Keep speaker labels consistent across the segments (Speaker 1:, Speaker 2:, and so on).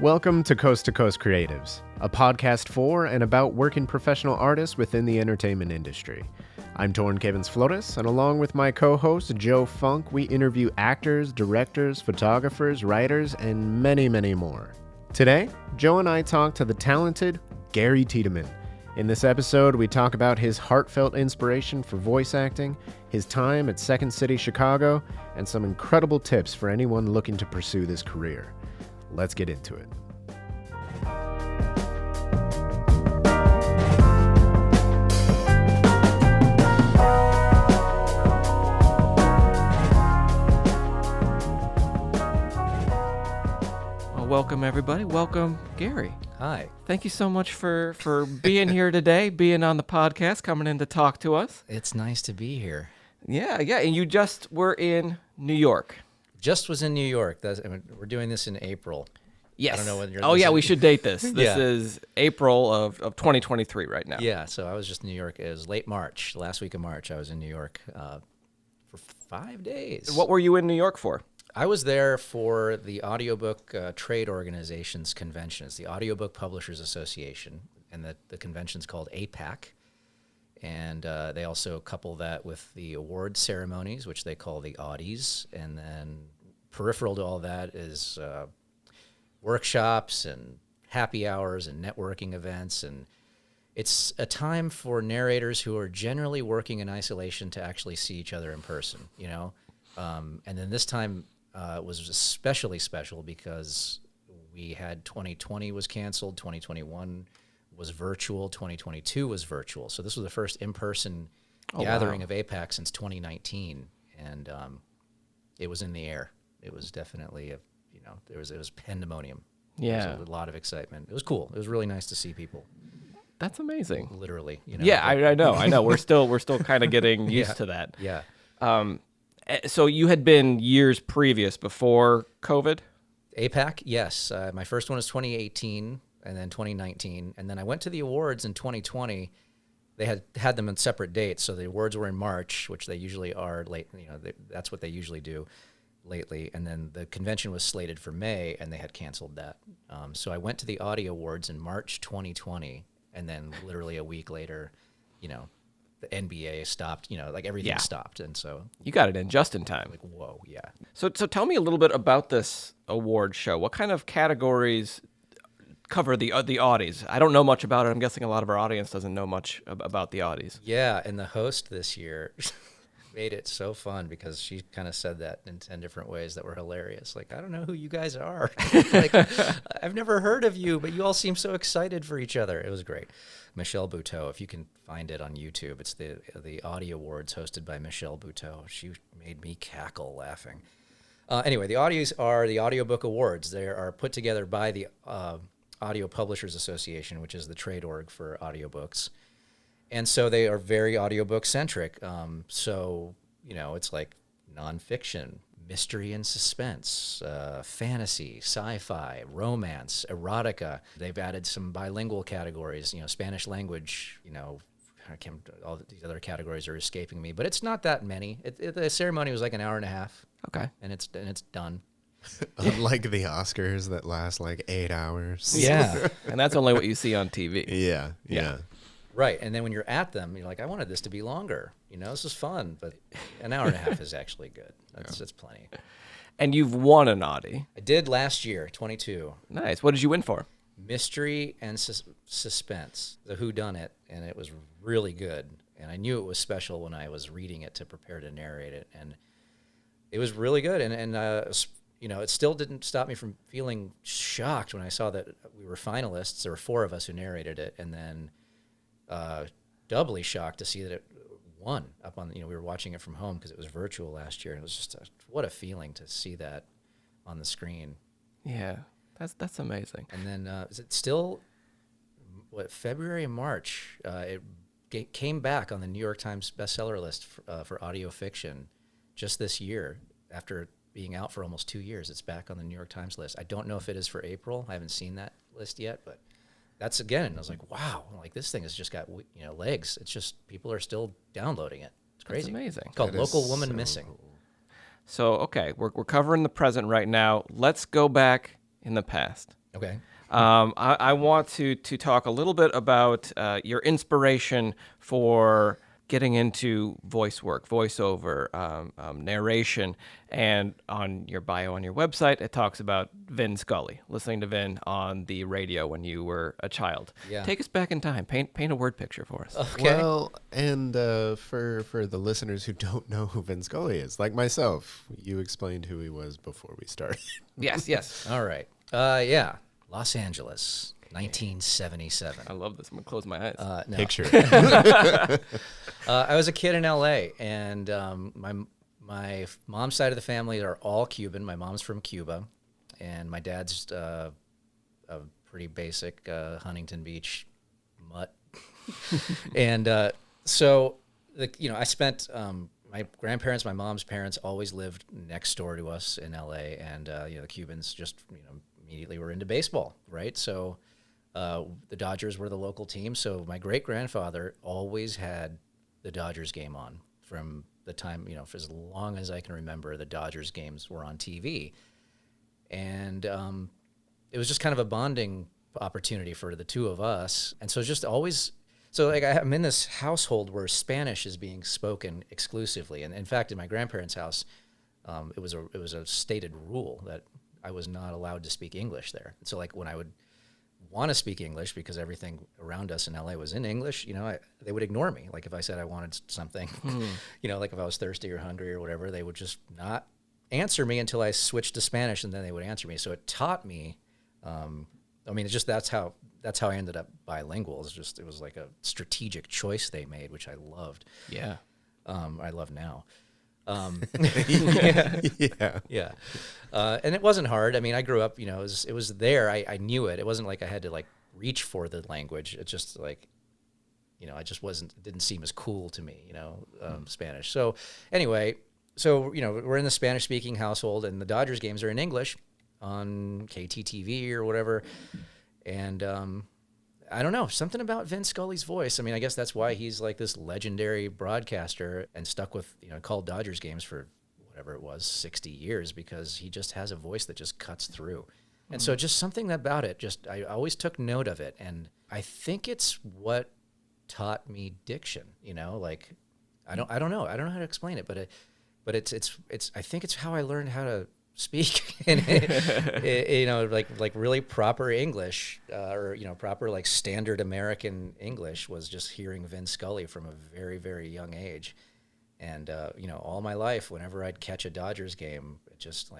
Speaker 1: Welcome to Coast Creatives, a podcast for and about working professional artists within the entertainment industry. I'm Torn Cavens Flores, and along with my co-host Joe Funk, we interview actors, directors, photographers, writers, and many, many more. Today, Joe and I talk to the talented Gary Tiedemann. In this episode, we talk about his heartfelt inspiration for voice acting, his time at Second City, Chicago, and some incredible tips for anyone looking to pursue this career. Let's get into it.
Speaker 2: Well, welcome everybody. Welcome, Gary.
Speaker 3: Hi.
Speaker 2: Thank you so much for being here today, being on the podcast, coming in to talk to us.
Speaker 3: It's nice to be here.
Speaker 2: Yeah. And you just were in New York.
Speaker 3: Just was in New York. We're doing this in April.
Speaker 2: Yes.
Speaker 3: I don't know when you're.
Speaker 2: Oh yeah, we should date this. This
Speaker 3: Yeah.
Speaker 2: is April of 2023 right now.
Speaker 3: Yeah. So I was just in New York. It was late March, last week of March. I was in New York for 5 days.
Speaker 2: What were you in New York for?
Speaker 3: I was there for the Audiobook Trade Organization's convention. It's the Audiobook Publishers Association, and the convention's called APAC. And they also couple that with the award ceremonies, which they call the Audies. And then peripheral to all that is workshops and happy hours and networking events. And it's a time for narrators who are generally working in isolation to actually see each other in person, you know? And then this time was especially special because we had 2020 was canceled, 2021 was virtual, 2022 was virtual. So this was the first in-person gathering of APAC since 2019, and it was in the air. It was definitely it was pandemonium.
Speaker 2: Yeah,
Speaker 3: there was a lot of excitement. It was cool. It was really nice to see people.
Speaker 2: That's amazing.
Speaker 3: Literally,
Speaker 2: Yeah, I know. We're still kind of getting used to that.
Speaker 3: Yeah.
Speaker 2: So you had been years previous before COVID?
Speaker 3: APAC, yes. My first one was 2018. And then 2019, and then I went to the awards in 2020. They had them on separate dates, so the awards were in March, which they usually are late. That's what they usually do lately. And then the convention was slated for May, and they had canceled that. So I went to the Audio Awards in March 2020, and then literally a week later, the NBA stopped. Everything stopped, and so
Speaker 2: You got it in just in time.
Speaker 3: like, whoa, yeah.
Speaker 2: So tell me a little bit about this award show. What kind of categories cover the Audies? I don't know much about it. I'm guessing a lot of our audience doesn't know much about the Audies.
Speaker 3: Yeah, and the host this year made it so fun because she kind of said that in 10 different ways that were hilarious. Like, I don't know who you guys are. Like, I've never heard of you, but you all seem so excited for each other. It was great. Michelle Buteau, if you can find it on YouTube, it's the Audio Awards hosted by Michelle Buteau. She made me cackle laughing. Anyway, the Audies are the Audiobook Awards. They are put together by the Audio Publishers Association, which is the trade org for audiobooks. And so they are very audiobook centric. It's like nonfiction, mystery and suspense, fantasy, sci-fi, romance, erotica. They've added some bilingual categories, Spanish language, all these other categories are escaping me, but it's not that many. The ceremony was like an hour and a half.
Speaker 2: Okay.
Speaker 3: And it's done.
Speaker 1: Unlike the Oscars that last like 8 hours.
Speaker 3: Yeah.
Speaker 2: And that's only what you see on TV.
Speaker 1: Yeah.
Speaker 3: Right. And then when you're at them, you're like, I wanted this to be longer. This is fun, but an hour and a half is actually good. That's plenty.
Speaker 2: And you've won an Audie.
Speaker 3: I did last year, 22.
Speaker 2: Nice. What did you win for?
Speaker 3: Mystery and suspense, the whodunit, and it was really good. And I knew it was special when I was reading it to prepare to narrate it, and it was really good. And it still didn't stop me from feeling shocked when I saw that we were finalists. There were 4 of us who narrated it, and then doubly shocked to see that it won up on, we were watching it from home because it was virtual last year. And it was just what a feeling to see that on the screen.
Speaker 2: Yeah, that's amazing.
Speaker 3: And then is it still, February and March, it came back on the New York Times bestseller list for audio fiction just this year after being out for almost 2 years. It's back on the New York Times list. I don't know if it is for April. I haven't seen that list yet, but that's again, I was like, wow, like this thing has just got, legs. It's just, people are still downloading it. It's crazy.
Speaker 2: That's amazing.
Speaker 3: It's called Local Woman Missing.
Speaker 2: So, okay, we're covering the present right now. Let's go back in the past.
Speaker 3: Okay.
Speaker 2: I want to talk a little bit about your inspiration for getting into voice work, voiceover, narration, and on your bio on your website, it talks about Vin Scully, listening to Vin on the radio when you were a child.
Speaker 3: Yeah.
Speaker 2: Take us back in time. Paint a word picture for us.
Speaker 3: Okay.
Speaker 1: Well, and for the listeners who don't know who Vin Scully is, like myself, you explained who he was before we started.
Speaker 2: Yes.
Speaker 3: All right. Yeah. Los Angeles, 1977.
Speaker 2: I love this. I'm going to close my eyes.
Speaker 3: No.
Speaker 1: Picture.
Speaker 3: I was a kid in LA, and my mom's side of the family are all Cuban. My mom's from Cuba, and my dad's a pretty basic Huntington Beach mutt. And so, I spent my grandparents, my mom's parents, always lived next door to us in LA, and the Cubans just immediately were into baseball, right? So the Dodgers were the local team. So my great-grandfather always had the Dodgers game on from the time, for as long as I can remember, the Dodgers games were on TV. And it was just kind of a bonding opportunity for the two of us. And so just always, I'm in this household where Spanish is being spoken exclusively. And in fact, in my grandparents' house, it was a stated rule that I was not allowed to speak English there. So when I would want to speak English, because everything around us in LA was in English, they would ignore me. Like if I said I wanted something, like if I was thirsty or hungry or whatever, they would just not answer me until I switched to Spanish, and then they would answer me. So it taught me, that's how I ended up bilingual. It was like a strategic choice they made, which I loved.
Speaker 2: Yeah.
Speaker 3: I love now.
Speaker 1: Yeah.
Speaker 3: And it wasn't hard. I mean, I grew up, it was there. I knew it. It wasn't like I had to reach for the language. It's just I just it didn't seem as cool to me, Spanish. So anyway, we're in the Spanish speaking household, and the Dodgers games are in English on KTTV or whatever. And, I don't know, something about Vin Scully's voice. I mean, I guess that's why he's like this legendary broadcaster and stuck with, called Dodgers games for whatever it was, 60 years, because he just has a voice that just cuts through. And so just something about it, I always took note of it. And I think it's what taught me diction, I don't know. I don't know how to explain it, but it's I think it's how I learned how to speak in really proper English, or proper standard American English, was just hearing Vin Scully from a very, very young age. And all my life, whenever I'd catch a Dodgers game, it just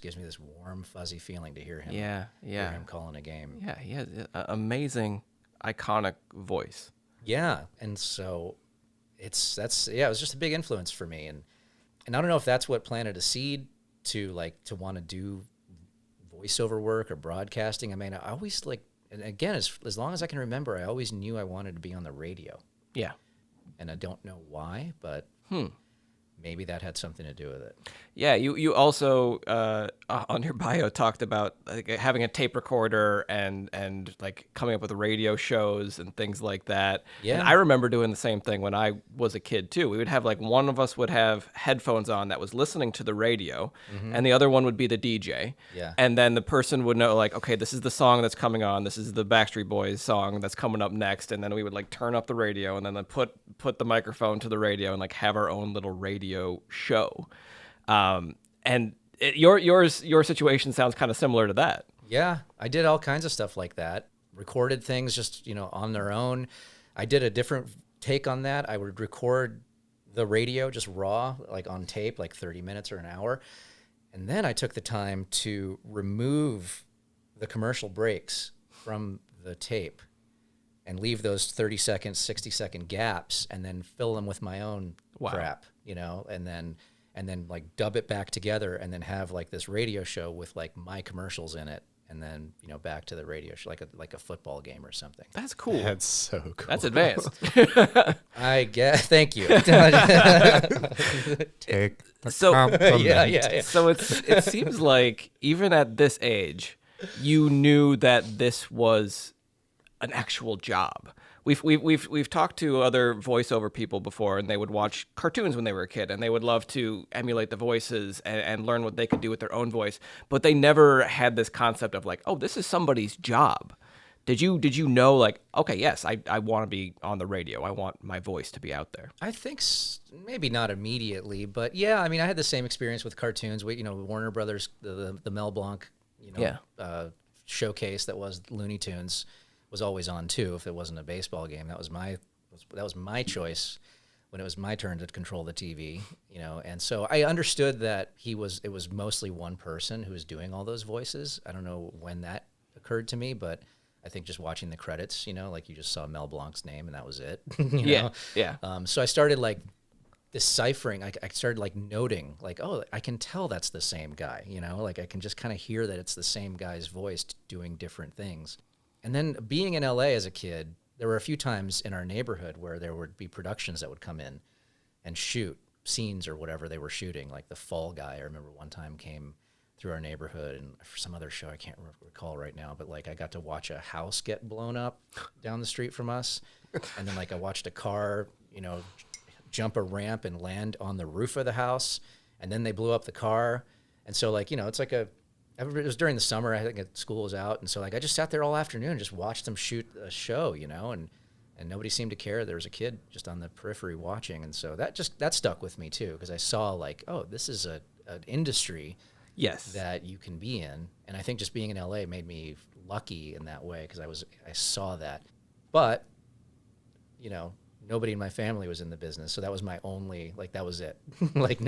Speaker 3: gives me this warm, fuzzy feeling to hear him.
Speaker 2: Yeah.
Speaker 3: Hear him calling a game.
Speaker 2: Yeah, he has an amazing, iconic voice.
Speaker 3: Yeah, and so it was just a big influence for me, and I don't know if that's what planted a seed to want to do voiceover work or broadcasting. I mean, I always and again, as long as I can remember, I always knew I wanted to be on the radio.
Speaker 2: Yeah.
Speaker 3: And I don't know why, but maybe that had something to do with it.
Speaker 2: Yeah, you also on your bio talked about having a tape recorder and coming up with radio shows and things like that.
Speaker 3: Yeah.
Speaker 2: And I remember doing the same thing when I was a kid too. We would have one of us would have headphones on that was listening to the radio, and the other one would be the DJ.
Speaker 3: Yeah.
Speaker 2: And then the person would know okay, this is the song that's coming on. This is the Backstreet Boys song that's coming up next, and then we would turn up the radio and then put the microphone to the radio and have our own little radio show. Your situation sounds kind of similar to that.
Speaker 3: Yeah, I did all kinds of stuff like that. Recorded things just, on their own. I did a different take on that. I would record the radio just raw, on tape, 30 minutes or an hour. And then I took the time to remove the commercial breaks from the tape and leave those 30-second, 60-second gaps, and then fill them with my own crap, and then dub it back together, and then have this radio show with my commercials in it, and then back to the radio show, like a football game or something.
Speaker 2: That's cool.
Speaker 1: That's so cool.
Speaker 2: That's advanced.
Speaker 3: I guess. Thank you.
Speaker 1: Take the compliment.
Speaker 3: Yeah.
Speaker 2: So it seems like even at this age, you knew that this was an actual job. We've talked to other voiceover people before, and they would watch cartoons when they were a kid, and they would love to emulate the voices and learn what they could do with their own voice. But they never had this concept of like, oh, this is somebody's job. Did you know, like, okay, yes, I want to be on the radio. I want my voice to be out there.
Speaker 3: I think maybe not immediately, but yeah, I mean, I had the same experience with cartoons. Warner Brothers, the Mel Blanc, showcase that was Looney Tunes was always on too. If it wasn't a baseball game, that was my choice when it was my turn to control the TV. And so I understood that it was mostly one person who was doing all those voices. I don't know when that occurred to me, but I think just watching the credits, like you just saw Mel Blanc's name and that was it.
Speaker 2: Yeah.
Speaker 3: So I started like deciphering. I started like noting, like, oh, I can tell that's the same guy. Like I can just kind of hear that it's the same guy's voice doing different things. And then being in LA as a kid, there were a few times in our neighborhood where there would be productions that would come in and shoot scenes or whatever they were shooting. Like The Fall Guy, I remember one time came through our neighborhood, and for some other show I can't recall right now, but like I got to watch a house get blown up down the street from us, and then like I watched a car, jump a ramp and land on the roof of the house, and then they blew up the car, and so like it's like it was during the summer. I think school was out, and so like I just sat there all afternoon and just watched them shoot a show, and nobody seemed to care. There was a kid just on the periphery watching, and so that stuck with me too, because I saw like, oh, this is an industry.
Speaker 2: Yes.
Speaker 3: That you can be in. And I think just being in LA made me lucky in that way, because I saw that. But, nobody in my family was in the business. So that was my only, like, that was it. Like,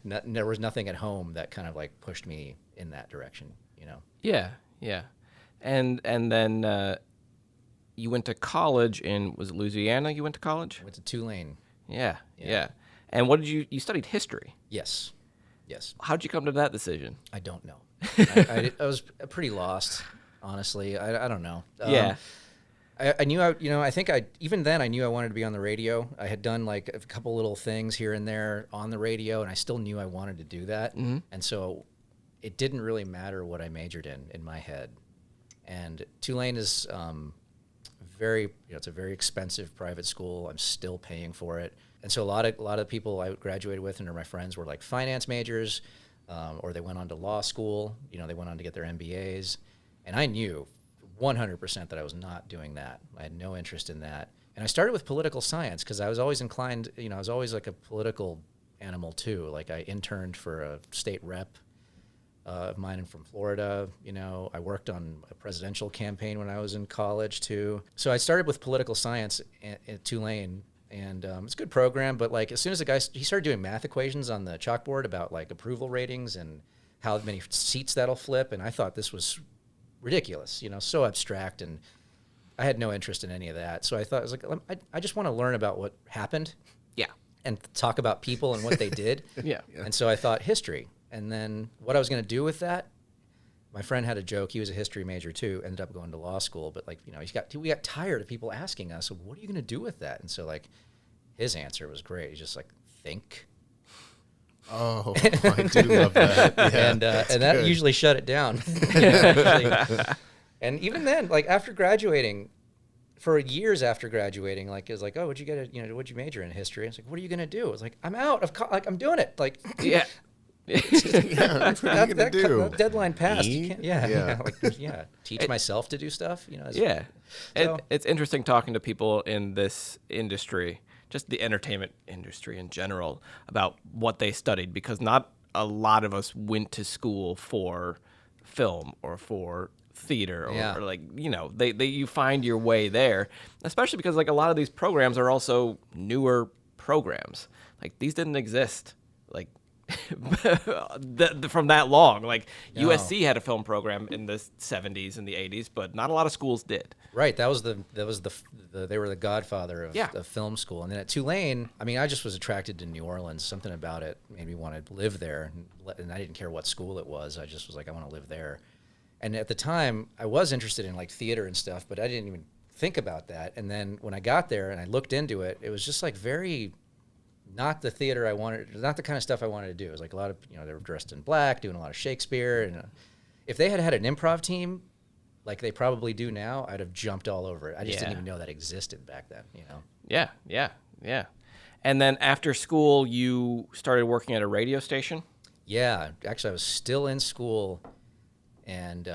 Speaker 3: there was nothing at home that kind of like pushed me in that direction,
Speaker 2: Yeah. And then you went to college was it Louisiana you went to college?
Speaker 3: I went to Tulane.
Speaker 2: Yeah. And what did you studied history?
Speaker 3: Yes.
Speaker 2: How'd you come to that decision?
Speaker 3: I don't know. I was pretty lost, honestly. I don't know. I knew even then I knew I wanted to be on the radio. I had done like a couple little things here and there on the radio, and I still knew I wanted to do that. Mm-hmm. And so it didn't really matter what I majored in my head. And Tulane is it's a very expensive private school. I'm still paying for it. And so a lot of people I graduated with and my friends were like finance majors, or they went on to law school. They went on to get their MBAs. And I knew 100% that I was not doing that. I had no interest in that. And I started with political science because I was always inclined, I was always like a political animal too. Like I interned for a state rep of mine from Florida. I worked on a presidential campaign when I was in college too. So I started with political science at Tulane. And it's a good program, but like as soon as he started doing math equations on the chalkboard about like approval ratings and how many seats that'll flip, and I thought this was ridiculous, so abstract, and I had no interest in any of that. So I thought, I was like, I just want to learn about what happened, and talk about people and what they did, And so I thought history, and then what I was going to do with that. My friend had a joke. He was a history major too. Ended up going to law school, but like we got tired of people asking us, "What are you going to do with that?" And so like, his answer was great. He's just like, "Think."
Speaker 1: Oh, I do love that. Yeah,
Speaker 3: and that usually shut it down. And even then, like after graduating, for years after graduating, like it was like, "Oh, what'd you major in history?" I was like, "What are you going to do?" I was like, "I'm out of I'm doing it." Like,
Speaker 2: yeah.
Speaker 3: That deadline passed. Teach myself to do stuff. So.
Speaker 2: It's interesting talking to people in this industry, just the entertainment industry in general, about what they studied, because not a lot of us went to school for film or for theater or like you find your way there, especially because like a lot of these programs are also newer programs. Like these didn't exist like from that long. Like no. USC had a film program in the 70s and the 80s, but not a lot of schools did.
Speaker 3: Right. They were the godfather of film school. And then at Tulane, I mean, I just was attracted to New Orleans. Something about it made me want to live there. And I didn't care what school it was. I just was like, I want to live there. And at the time, I was interested in like theater and stuff, but I didn't even think about that. And then when I got there and I looked into it, it was just like very not the theater I wanted, not the kind of stuff I wanted to do. It was like a lot of, they were dressed in black, doing a lot of Shakespeare. And if they had had an improv team, like they probably do now, I'd have jumped all over it. I just
Speaker 2: Yeah.
Speaker 3: didn't even know that existed back then, you know?
Speaker 2: Yeah. And then after school, you started working at a radio station?
Speaker 3: Yeah, actually, I was still in school, and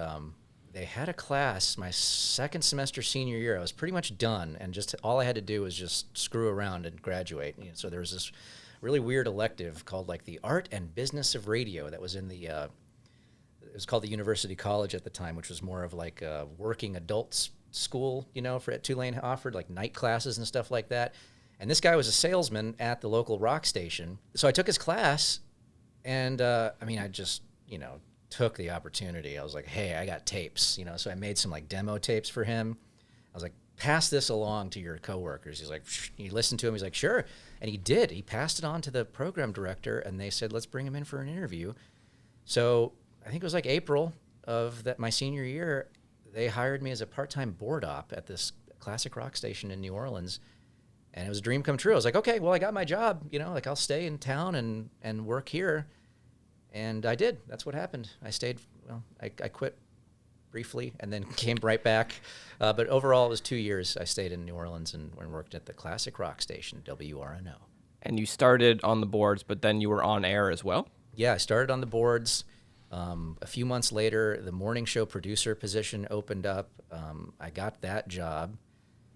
Speaker 3: they had a class my second semester senior year. I was pretty much done, and just all I had to do was just screw around and graduate. You know, so there was this really weird elective called like the Art and Business of Radio that was in the it was called the University College at the time, which was more of like a working adults school, you know, for at Tulane offered like night classes and stuff like that. And this guy was a salesman at the local rock station. So I took his class, and I mean, I just, you know, took the opportunity. I was like, hey, I got tapes, you know, so I made some like demo tapes for him. I was like, pass this along to your coworkers. He's like, he listened to him. He's like, sure. And he did. He passed it on to the program director, and they said, let's bring him in for an interview. So I think it was like April of my senior year, they hired me as a part-time board op at this classic rock station in New Orleans. And it was a dream come true. I was like, okay, well, I got my job, you know, like I'll stay in town and work here. And I did. That's what happened. I stayed, well, I quit briefly and then came right back. But overall, it was 2 years. I stayed in New Orleans and worked at the classic rock station, WRNO.
Speaker 2: And you started on the boards, but then you were on air as well?
Speaker 3: Yeah, I started on the boards. A few months later, the morning show producer position opened up. I got that job,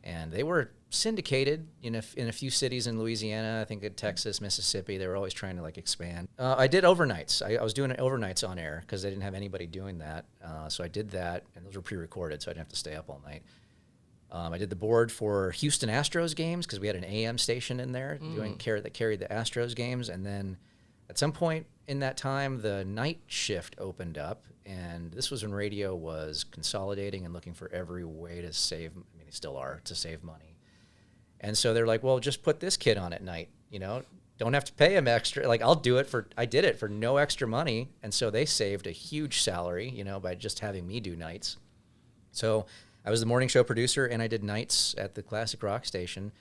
Speaker 3: and they were syndicated in a few cities in Louisiana, I think in Texas, Mississippi. They were always trying to like expand. I did overnights. I was doing overnights on air because they didn't have anybody doing that. So I did that, and those were pre-recorded, so I didn't have to stay up all night. I did the board for Houston Astros games because we had an AM station in there that carried the Astros games, and then at some point in that time, the night shift opened up, and this was when radio was consolidating and looking for every way to save, I mean, they still are, to save money. And so they're like, well, just put this kid on at night, you know, don't have to pay him extra. Like, I did it for no extra money, and so they saved a huge salary, you know, by just having me do nights. So I was the morning show producer, and I did nights at the classic rock station.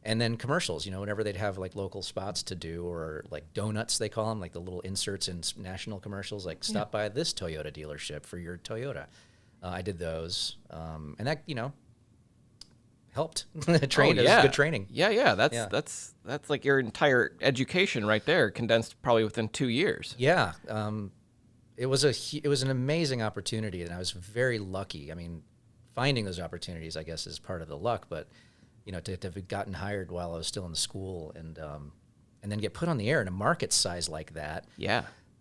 Speaker 3: And then commercials, you know, whenever they'd have like local spots to do, or like donuts, they call them, like the little inserts in national commercials, like stop by this Toyota dealership for your Toyota. I did those. And that, you know, helped. Trained. It was good training.
Speaker 2: Yeah. That's like your entire education right there, condensed probably within 2 years.
Speaker 3: Yeah. It was an amazing opportunity, and I was very lucky. I mean, finding those opportunities, I guess, is part of the luck, but you know, to have gotten hired while I was still in the school and then get put on the air in a market size like that,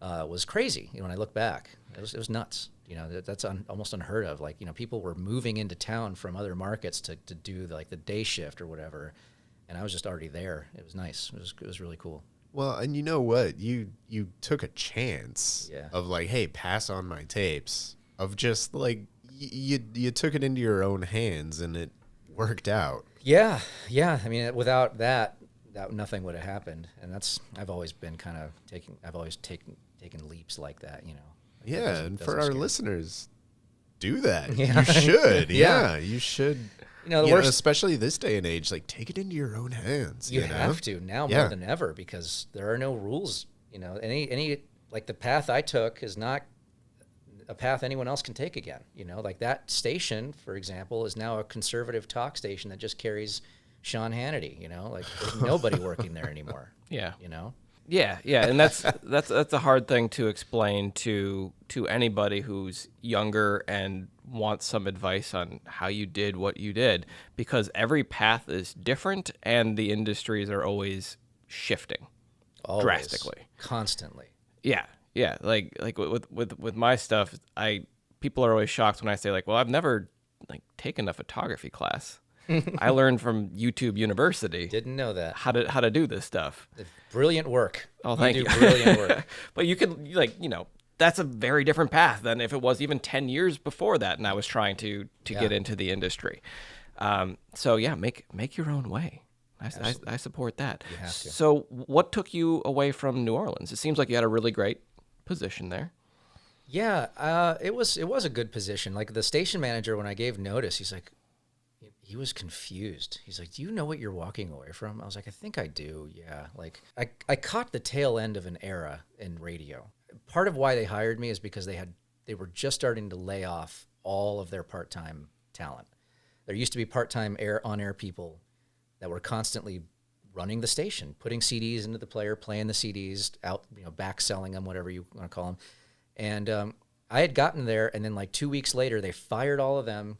Speaker 3: was crazy. You know, when I look back, it was nuts. You know, that's almost unheard of. Like, you know, people were moving into town from other markets to do the day shift or whatever, and I was just already there. It was nice. It was really cool.
Speaker 1: Well, and you know what? You took a chance
Speaker 3: Yeah.
Speaker 1: of like, hey, pass on my tapes. Of just like you took it into your own hands, and it worked out.
Speaker 3: Yeah. I mean, without that nothing would have happened. And I've always been kind of taken leaps like that, you know. Like
Speaker 1: Yeah, and for our listeners, do that.
Speaker 3: Yeah.
Speaker 1: You should.
Speaker 3: Yeah.
Speaker 1: Yeah, you should.
Speaker 3: You know, the worst,
Speaker 1: especially this day and age, like take it into your own hands.
Speaker 3: you
Speaker 1: You know?
Speaker 3: have to now more than ever, because there are no rules. You know, any like the path I took is not a path anyone else can take again. You know, like that station, for example, is now a conservative talk station that just carries Sean Hannity. You know, like there's nobody working there anymore.
Speaker 2: Yeah.
Speaker 3: You know.
Speaker 2: Yeah, and that's a hard thing to explain to anybody who's younger and wants some advice on how you did what you did, because every path is different and the industries are always shifting
Speaker 3: Always,
Speaker 2: drastically,
Speaker 3: constantly.
Speaker 2: Yeah, like with my stuff, people are always shocked when I say like, well, I've never like taken a photography class. I learned from YouTube University.
Speaker 3: Didn't know that.
Speaker 2: How to do this stuff.
Speaker 3: Brilliant work.
Speaker 2: Oh, thank you.
Speaker 3: Do brilliant work.
Speaker 2: But you can, like, you know, that's a very different path than if it was even 10 years before that and I was trying to get into the industry. So yeah, make your own way. I support that.
Speaker 3: You have to.
Speaker 2: So what took you away from New Orleans? It seems like you had a really great position there.
Speaker 3: Yeah, it was a good position. Like the station manager, when I gave notice, he was confused. He's like, do you know what you're walking away from? I was like, I think I do, yeah. Like, I caught the tail end of an era in radio. Part of why they hired me is because they were just starting to lay off all of their part-time talent. There used to be part-time on-air people that were constantly running the station, putting CDs into the player, playing the CDs out, back selling them, whatever you want to call them. And I had gotten there, and then like 2 weeks later, they fired all of them,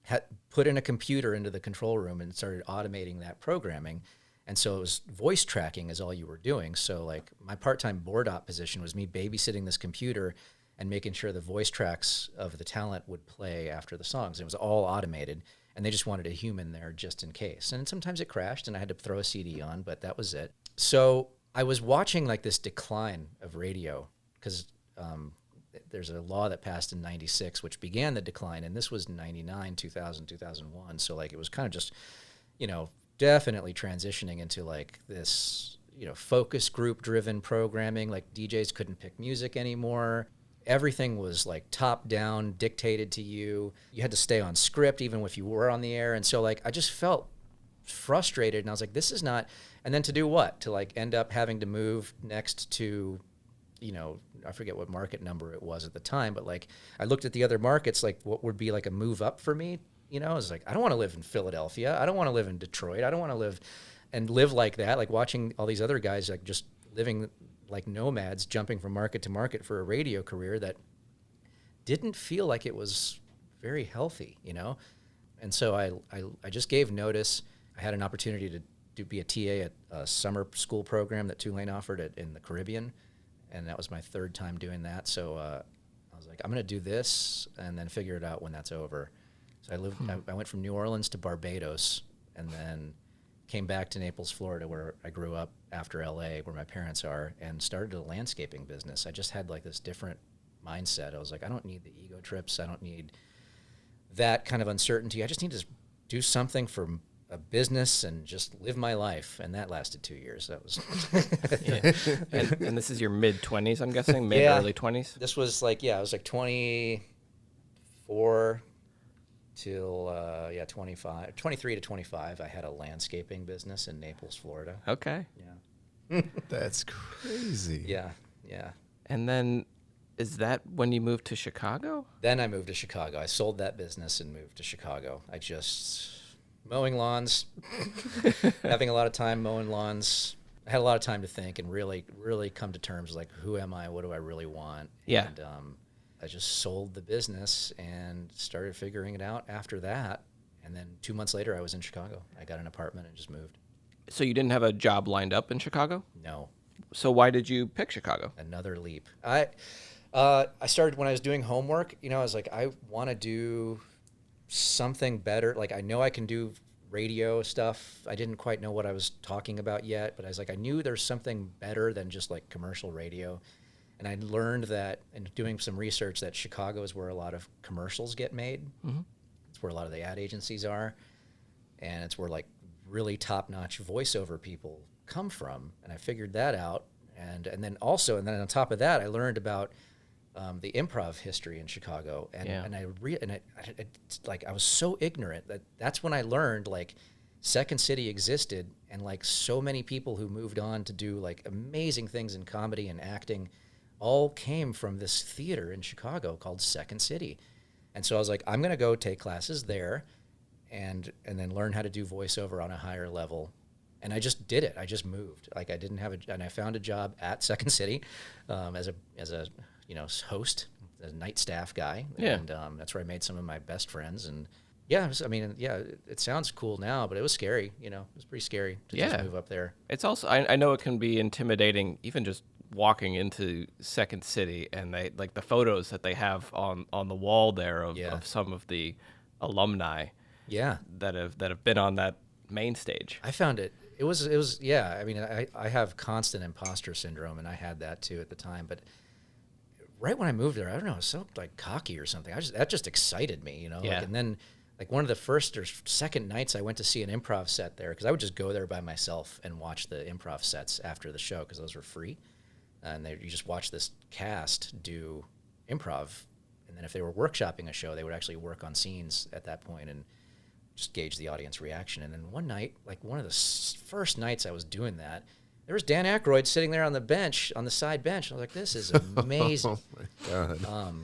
Speaker 3: had put in a computer into the control room and started automating that programming. And so it was voice tracking is all you were doing. So like my part-time board op position was me babysitting this computer and making sure the voice tracks of the talent would play after the songs. It was all automated, and they just wanted a human there just in case. And sometimes it crashed, and I had to throw a CD on, but that was it. So I was watching like this decline of radio because there's a law that passed in 96, which began the decline, and this was 99, 2000, 2001. So like it was kind of just, definitely transitioning into like this, focus group driven programming. Like DJs couldn't pick music anymore. Everything was like top down, dictated to you. You had to stay on script even if you were on the air. And so like I just felt frustrated, and I was like, this is not. And then to do what? To like end up having to move next to, I forget what market number it was at the time, but like I looked at the other markets, like what would be like a move up for me. I was like, I don't want to live in Philadelphia. I don't want to live in Detroit. I don't want to live like that. Like watching all these other guys like just living like nomads, jumping from market to market for a radio career that didn't feel like it was very healthy, And so I just gave notice. I had an opportunity to be a TA at a summer school program that Tulane offered in the Caribbean, and that was my third time doing that. So I was like, I'm going to do this and then figure it out when that's over. So I went from New Orleans to Barbados, and then came back to Naples, Florida, where I grew up after LA, where my parents are, and started a landscaping business. I just had like this different mindset. I was like, I don't need the ego trips. I don't need that kind of uncertainty. I just need to do something for a business and just live my life. And that lasted 2 years. That was
Speaker 2: and this is your mid-20s, I'm guessing? Early 20s?
Speaker 3: This was like, I was like 24 till 25, 23 to 25. I had a landscaping business in Naples, Florida.
Speaker 2: Okay.
Speaker 3: Yeah.
Speaker 1: That's crazy.
Speaker 3: Yeah.
Speaker 2: And then is that when you moved to Chicago?
Speaker 3: Then I moved to Chicago. I sold that business and moved to Chicago. I just mowing lawns, having a lot of time mowing lawns. I had a lot of time to think and really, really come to terms like, who am I? What do I really want?
Speaker 2: Yeah.
Speaker 3: And I just sold the business and started figuring it out after that. And then 2 months later, I was in Chicago. I got an apartment and just moved.
Speaker 2: So you didn't have a job lined up in Chicago?
Speaker 3: No.
Speaker 2: So why did you pick Chicago?
Speaker 3: Another leap. I started when I was doing homework. I was like, I want to do something better. Like, I know I can do radio stuff. I didn't quite know what I was talking about yet, but I was like, I knew there's something better than just like commercial radio. And I learned that in doing some research that Chicago is where a lot of commercials get made. Mm-hmm. It's where a lot of the ad agencies are. And it's where like really top-notch voiceover people come from. And I figured that out. And then on top of that, I learned about the improv history in Chicago. And I was so ignorant that's when I learned like Second City existed, and like so many people who moved on to do like amazing things in comedy and acting all came from this theater in Chicago called Second City. And so I was like, I'm going to go take classes there and then learn how to do voiceover on a higher level. And I just did it. I just moved. Like I didn't have and I found a job at Second City as a host, a night staff guy.
Speaker 2: Yeah.
Speaker 3: And that's where I made some of my best friends. And it sounds cool now, but it was scary. It was pretty scary to just move up there.
Speaker 2: It's also, I know it can be intimidating, even just walking into Second City, and they like the photos that they have on the wall there of some of the alumni that have been on that main stage.
Speaker 3: I found it was I mean, I have constant imposter syndrome, and I had that too at the time, but right when I moved there, I don't know, I was so like cocky or something. that just excited me,
Speaker 2: Yeah.
Speaker 3: And then like one of the first or second nights I went to see an improv set there, because I would just go there by myself and watch the improv sets after the show because those were free. And you just watch this cast do improv. And then if they were workshopping a show, they would actually work on scenes at that point and just gauge the audience reaction. And then one night, like one of the first nights I was doing that, there was Dan Aykroyd sitting there on the bench, on the side bench. I was like, this is amazing.
Speaker 1: Oh, my God.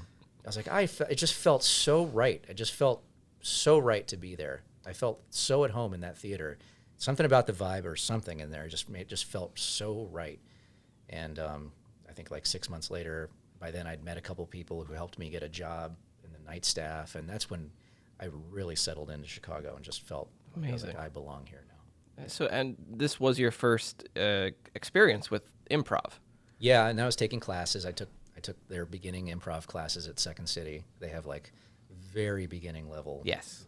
Speaker 3: I was like, it just felt so right. I just felt so right to be there. I felt so at home in that theater. Something about the vibe or something in there just felt so right. And I think like 6 months later, by then I'd met a couple people who helped me get a job in the night staff, and that's when I really settled into Chicago and just felt like I belong here now.
Speaker 2: So, and this was your first experience with improv?
Speaker 3: Yeah, and I was taking classes. I took their beginning improv classes at Second City. They have like very beginning level,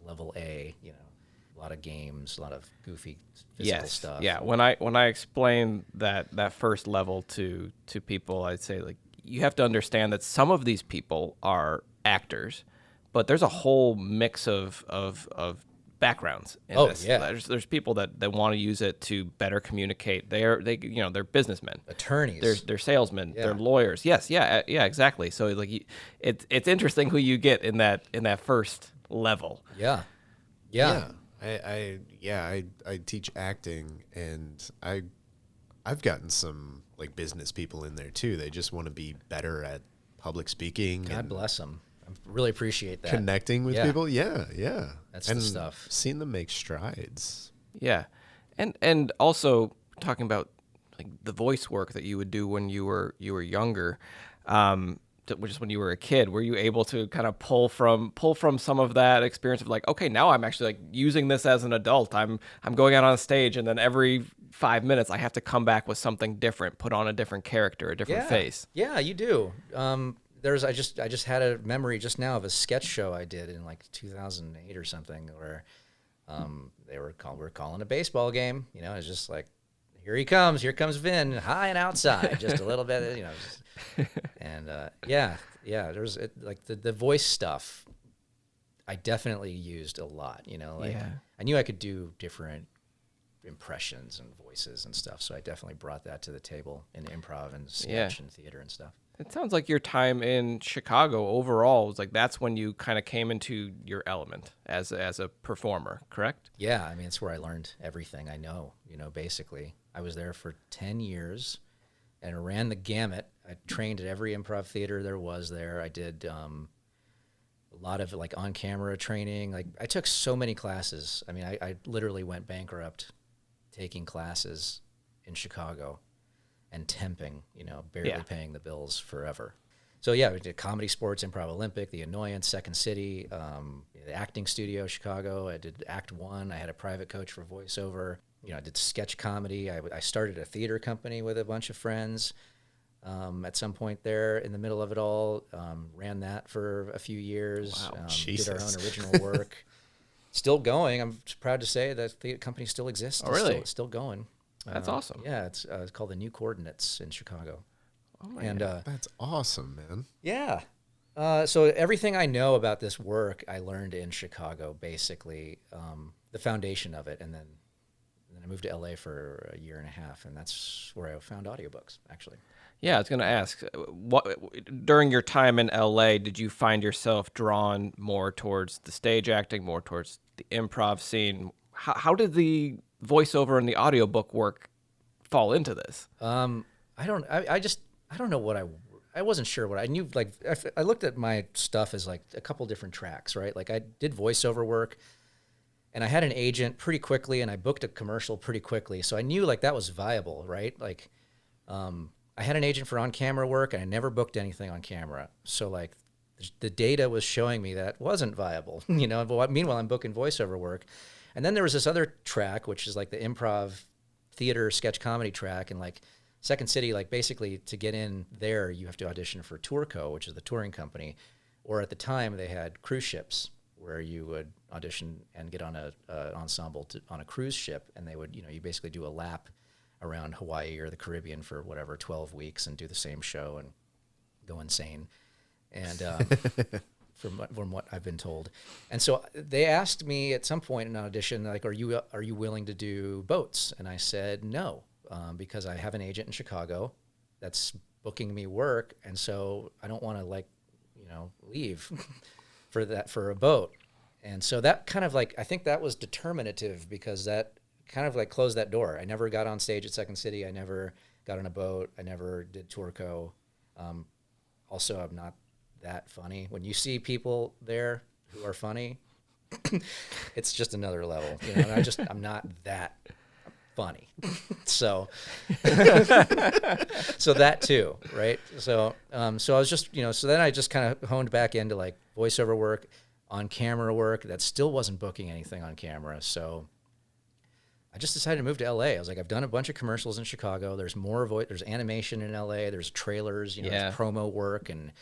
Speaker 3: level A, a lot of games, a lot of goofy physical stuff.
Speaker 2: Yeah. When I explain that first level to people, I'd say, like, you have to understand that some of these people are actors, but there's a whole mix of backgrounds in this.
Speaker 3: Yeah.
Speaker 2: There's people that want to use it to better communicate. They're businessmen,
Speaker 3: attorneys,
Speaker 2: they're salesmen, they're lawyers. Yes, yeah, exactly. So like, it's interesting who you get in that first level.
Speaker 3: Yeah.
Speaker 1: I teach acting, and I've gotten some like business people in there too. They just want to be better at public speaking.
Speaker 3: God bless them. I really appreciate that.
Speaker 1: Connecting with people. Yeah.
Speaker 3: That's the stuff.
Speaker 1: Seeing them make strides.
Speaker 2: Yeah. And also talking about like the voice work that you would do when you were younger, just when you were a kid, were you able to kind of pull from some of that experience of like, okay, now I'm actually like using this as an adult. I'm going out on a stage, and then every 5 minutes I have to come back with something different, put on a different character, a different face.
Speaker 3: Yeah, you do. I just had a memory just now of a sketch show I did in like 2008 or something, where we're calling a baseball game. It's just like, here comes Vin, high and outside, just a little bit, and there's like the voice stuff. I definitely used a lot, I knew I could do different impressions and voices and stuff, so I definitely brought that to the table in improv and sketch and theater and stuff.
Speaker 2: It sounds like your time in Chicago overall was like, that's when you kind of came into your element as a performer, correct?
Speaker 3: Yeah, I mean, it's where I learned everything I know, basically. I was there for 10 years and ran the gamut. I trained at every improv theater there was there. I did a lot of like on-camera training. Like, I took so many classes. I mean, I literally went bankrupt taking classes in Chicago and temping, barely paying the bills forever. So yeah, we did Comedy Sports, Improv Olympic, The Annoyance, Second City, the Acting Studio, Chicago. I did Act One. I had a private coach for voiceover. I did sketch comedy. I started a theater company with a bunch of friends at some point there in the middle of it all. Ran that for a few years.
Speaker 1: Wow,
Speaker 3: did our own original work. Still going. I'm proud to say that the company still exists.
Speaker 2: Oh, really?
Speaker 3: Still going.
Speaker 2: That's awesome.
Speaker 3: Yeah, it's called the New Coordinates in Chicago.
Speaker 2: Oh my God.
Speaker 1: That's awesome, man.
Speaker 3: Yeah. So everything I know about this work, I learned in Chicago, basically, the foundation of it. And then I moved to LA for a year and a half, and that's where I found audiobooks, actually.
Speaker 2: Yeah, I was going to ask, during your time in LA, did you find yourself drawn more towards the stage acting, more towards the improv scene? How did the voiceover and the audiobook work fall into this?
Speaker 3: I don't know what I wasn't sure what I knew. Like, I looked at my stuff as like a couple different tracks, right? Like, I did voiceover work, and I had an agent pretty quickly, and I booked a commercial pretty quickly. So I knew like that was viable, right? Like, I had an agent for on-camera work, and I never booked anything on camera. So like, the data was showing me that wasn't viable, But meanwhile, I'm booking voiceover work. And then there was this other track, which is like the improv theater sketch comedy track. And like Second City, like basically to get in there, you have to audition for Tourco, which is the touring company. Or at the time, they had cruise ships where you would audition and get on an ensemble on a cruise ship. And they would, you basically do a lap around Hawaii or the Caribbean for whatever, 12 weeks and do the same show and go insane. And from what I've been told. And so they asked me at some point in an audition, like, are you willing to do boats? And I said no, because I have an agent in Chicago that's booking me work, and so I don't want to leave for a boat. And so that kind of like, I think that was determinative, because that kind of like closed that door. I never got on stage at Second City. I never got on a boat. I never did Tourco. Also, I'm not that funny. When you see people there who are funny, it's just another level, you know, and I'm not that funny. So, so that too, right? So, so I was just, you know, so then I just kind of honed back into like voiceover work, on camera work that still wasn't booking anything on camera. So I just decided to move to LA. I was like, I've done a bunch of commercials in Chicago. There's more there's animation in LA. There's trailers, you know, there's promo work. And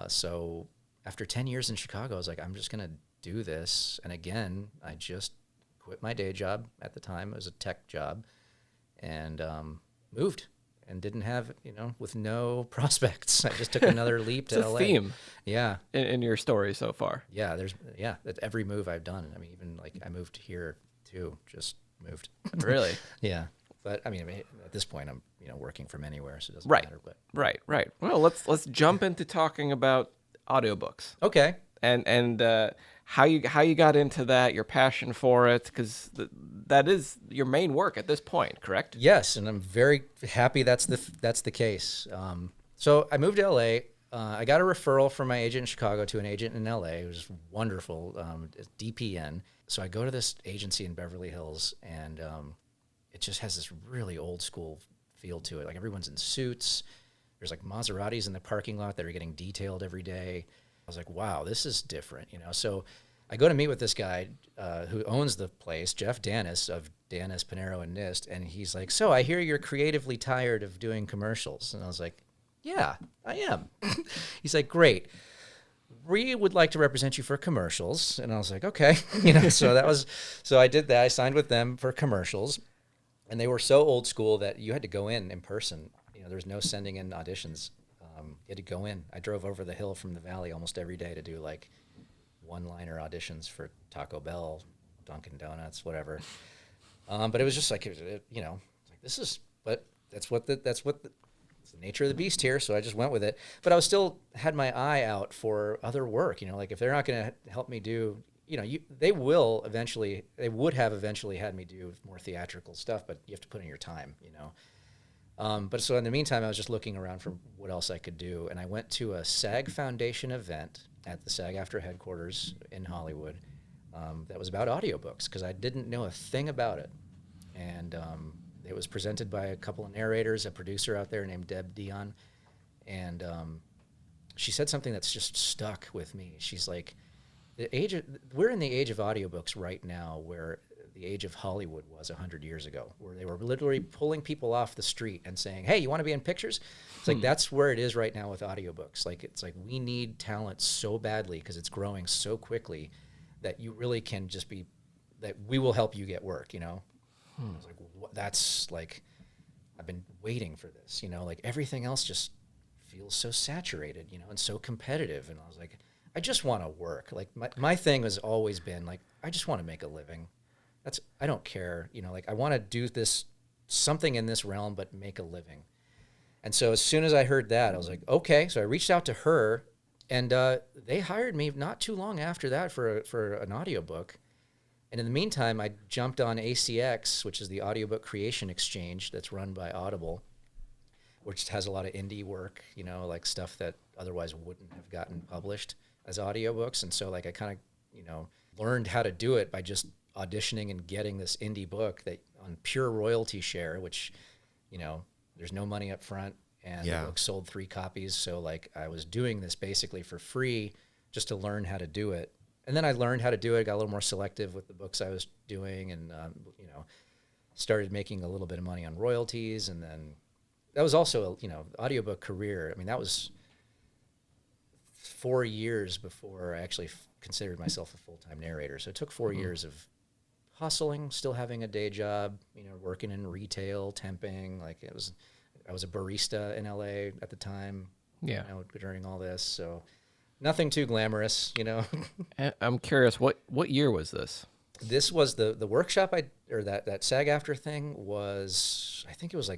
Speaker 3: so after 10 years in Chicago, I was like, I'm just going to do this. And again, I just quit my day job at the time. It was a tech job, and moved, and didn't have, you know, with no prospects. I just took another leap to LA.
Speaker 2: It's a theme.
Speaker 3: Yeah.
Speaker 2: In your story so far.
Speaker 3: Yeah. That's every move I've done. I mean, even like I moved here too, just moved.
Speaker 2: Really?
Speaker 3: Yeah. But I mean, at this point I'm, you know, working from anywhere, so it doesn't
Speaker 2: Right.
Speaker 3: matter. But
Speaker 2: Right. Well, let's jump into talking about audiobooks.
Speaker 3: okay.
Speaker 2: And how you got into that, your passion for it, because that is your main work at this point, correct?
Speaker 3: Yes, and I'm very happy that's the case. So I moved to LA. I got a referral from my agent in Chicago to an agent in LA. It was wonderful. It's DPN. So I go to this agency in Beverly Hills, and it just has this really old school feel to it. Like everyone's in suits. There's like Maseratis in the parking lot that are getting detailed every day. I was like, wow, this is different, you know? So I go to meet with this guy who owns the place, Jeff Danis of Danis, Panero, and Nist. And he's like, so I hear you're creatively tired of doing commercials. And I was like, yeah, I am. He's like, great. We would like to represent you for commercials. And I was like, okay. You know, so I did that. I signed with them for commercials. And they were so old school that you had to go in person. You know, there was no sending in auditions. You had to go in. I drove over the hill from the valley almost every day to do like one-liner auditions for Taco Bell, Dunkin' Donuts, whatever. But it was just like, you know, like this is, but that's the nature of the beast here. So I just went with it. But I was still had my eye out for other work. You know, like if they're not going to help me do, you know, they would have eventually had me do more theatrical stuff, but you have to put in your time, you know. But so in the meantime, I was just looking around for what else I could do. And I went to a SAG Foundation event at the SAG-AFTRA headquarters in Hollywood that was about audiobooks, because I didn't know a thing about it. And it was presented by a couple of narrators, a producer out there named Deb Dion. And she said something that's just stuck with me. She's like, we're in the age of audiobooks right now, where the age of Hollywood was 100 years ago, where they were literally pulling people off the street and saying, hey, you want to be in pictures? It's like, that's where it is right now with audiobooks. Like, it's like, we need talent so badly because it's growing so quickly that you really can just be, that we will help you get work, you know? I was like, that's like, I've been waiting for this, you know, like everything else just feels so saturated, you know, and so competitive. And I was like, I just want to work. Like my thing has always been like, I just want to make a living. I don't care, you know, like I want to do this, something in this realm, but make a living. And so as soon as I heard that, I was like, okay. So I reached out to her, and they hired me not too long after that for an audiobook. And in the meantime, I jumped on ACX, which is the Audiobook Creation Exchange that's run by Audible, which has a lot of indie work, you know, like stuff that otherwise wouldn't have gotten published as audiobooks. And so like I kind of, you know, learned how to do it by just auditioning and getting this indie book that on pure royalty share, which, you know, there's no money up front, and the book sold 3 copies. So like I was doing this basically for free just to learn how to do it. And then I learned how to do it, got a little more selective with the books I was doing, and, you know, started making a little bit of money on royalties. And then that was also, you know, audiobook career. I mean, that was 4 years before I actually considered myself a full-time narrator. So it took 4 years of hustling, still having a day job, you know, working in retail, temping. Like I was a barista in LA at the time, you know, during all this. So nothing too glamorous, you know.
Speaker 2: I'm curious, what year was this?
Speaker 3: This was the workshop that SAG-AFTRA thing was, I think it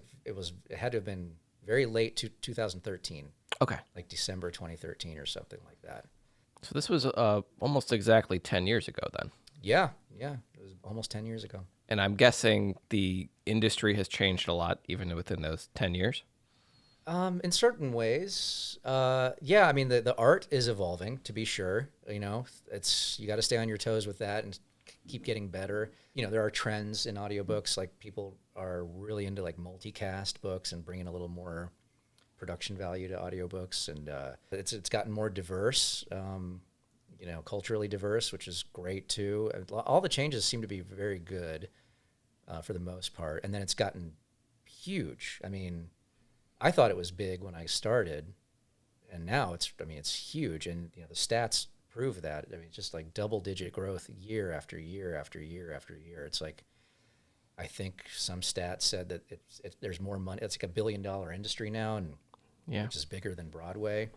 Speaker 3: had to have been very late to 2013.
Speaker 2: Okay.
Speaker 3: Like December 2013 or something like that.
Speaker 2: So this was almost exactly 10 years ago then.
Speaker 3: Yeah. It was almost 10 years ago.
Speaker 2: And I'm guessing the industry has changed a lot even within those 10 years?
Speaker 3: In certain ways, yeah. I mean, the art is evolving, to be sure. You know, you got to stay on your toes with that and keep getting better. You know, there are trends in audiobooks, like people are really into like multicast books and bringing a little more production value to audiobooks, and it's gotten more diverse. You know, culturally diverse, which is great too. All the changes seem to be very good for the most part, and then it's gotten huge. I mean, I thought it was big when I started, and now it's huge, and you know the stats prove that. I mean, it's just like double-digit growth year after year after year after year. It's like, I think some stats said that there's more money. It's like $1 billion industry now, and which is bigger than Broadway.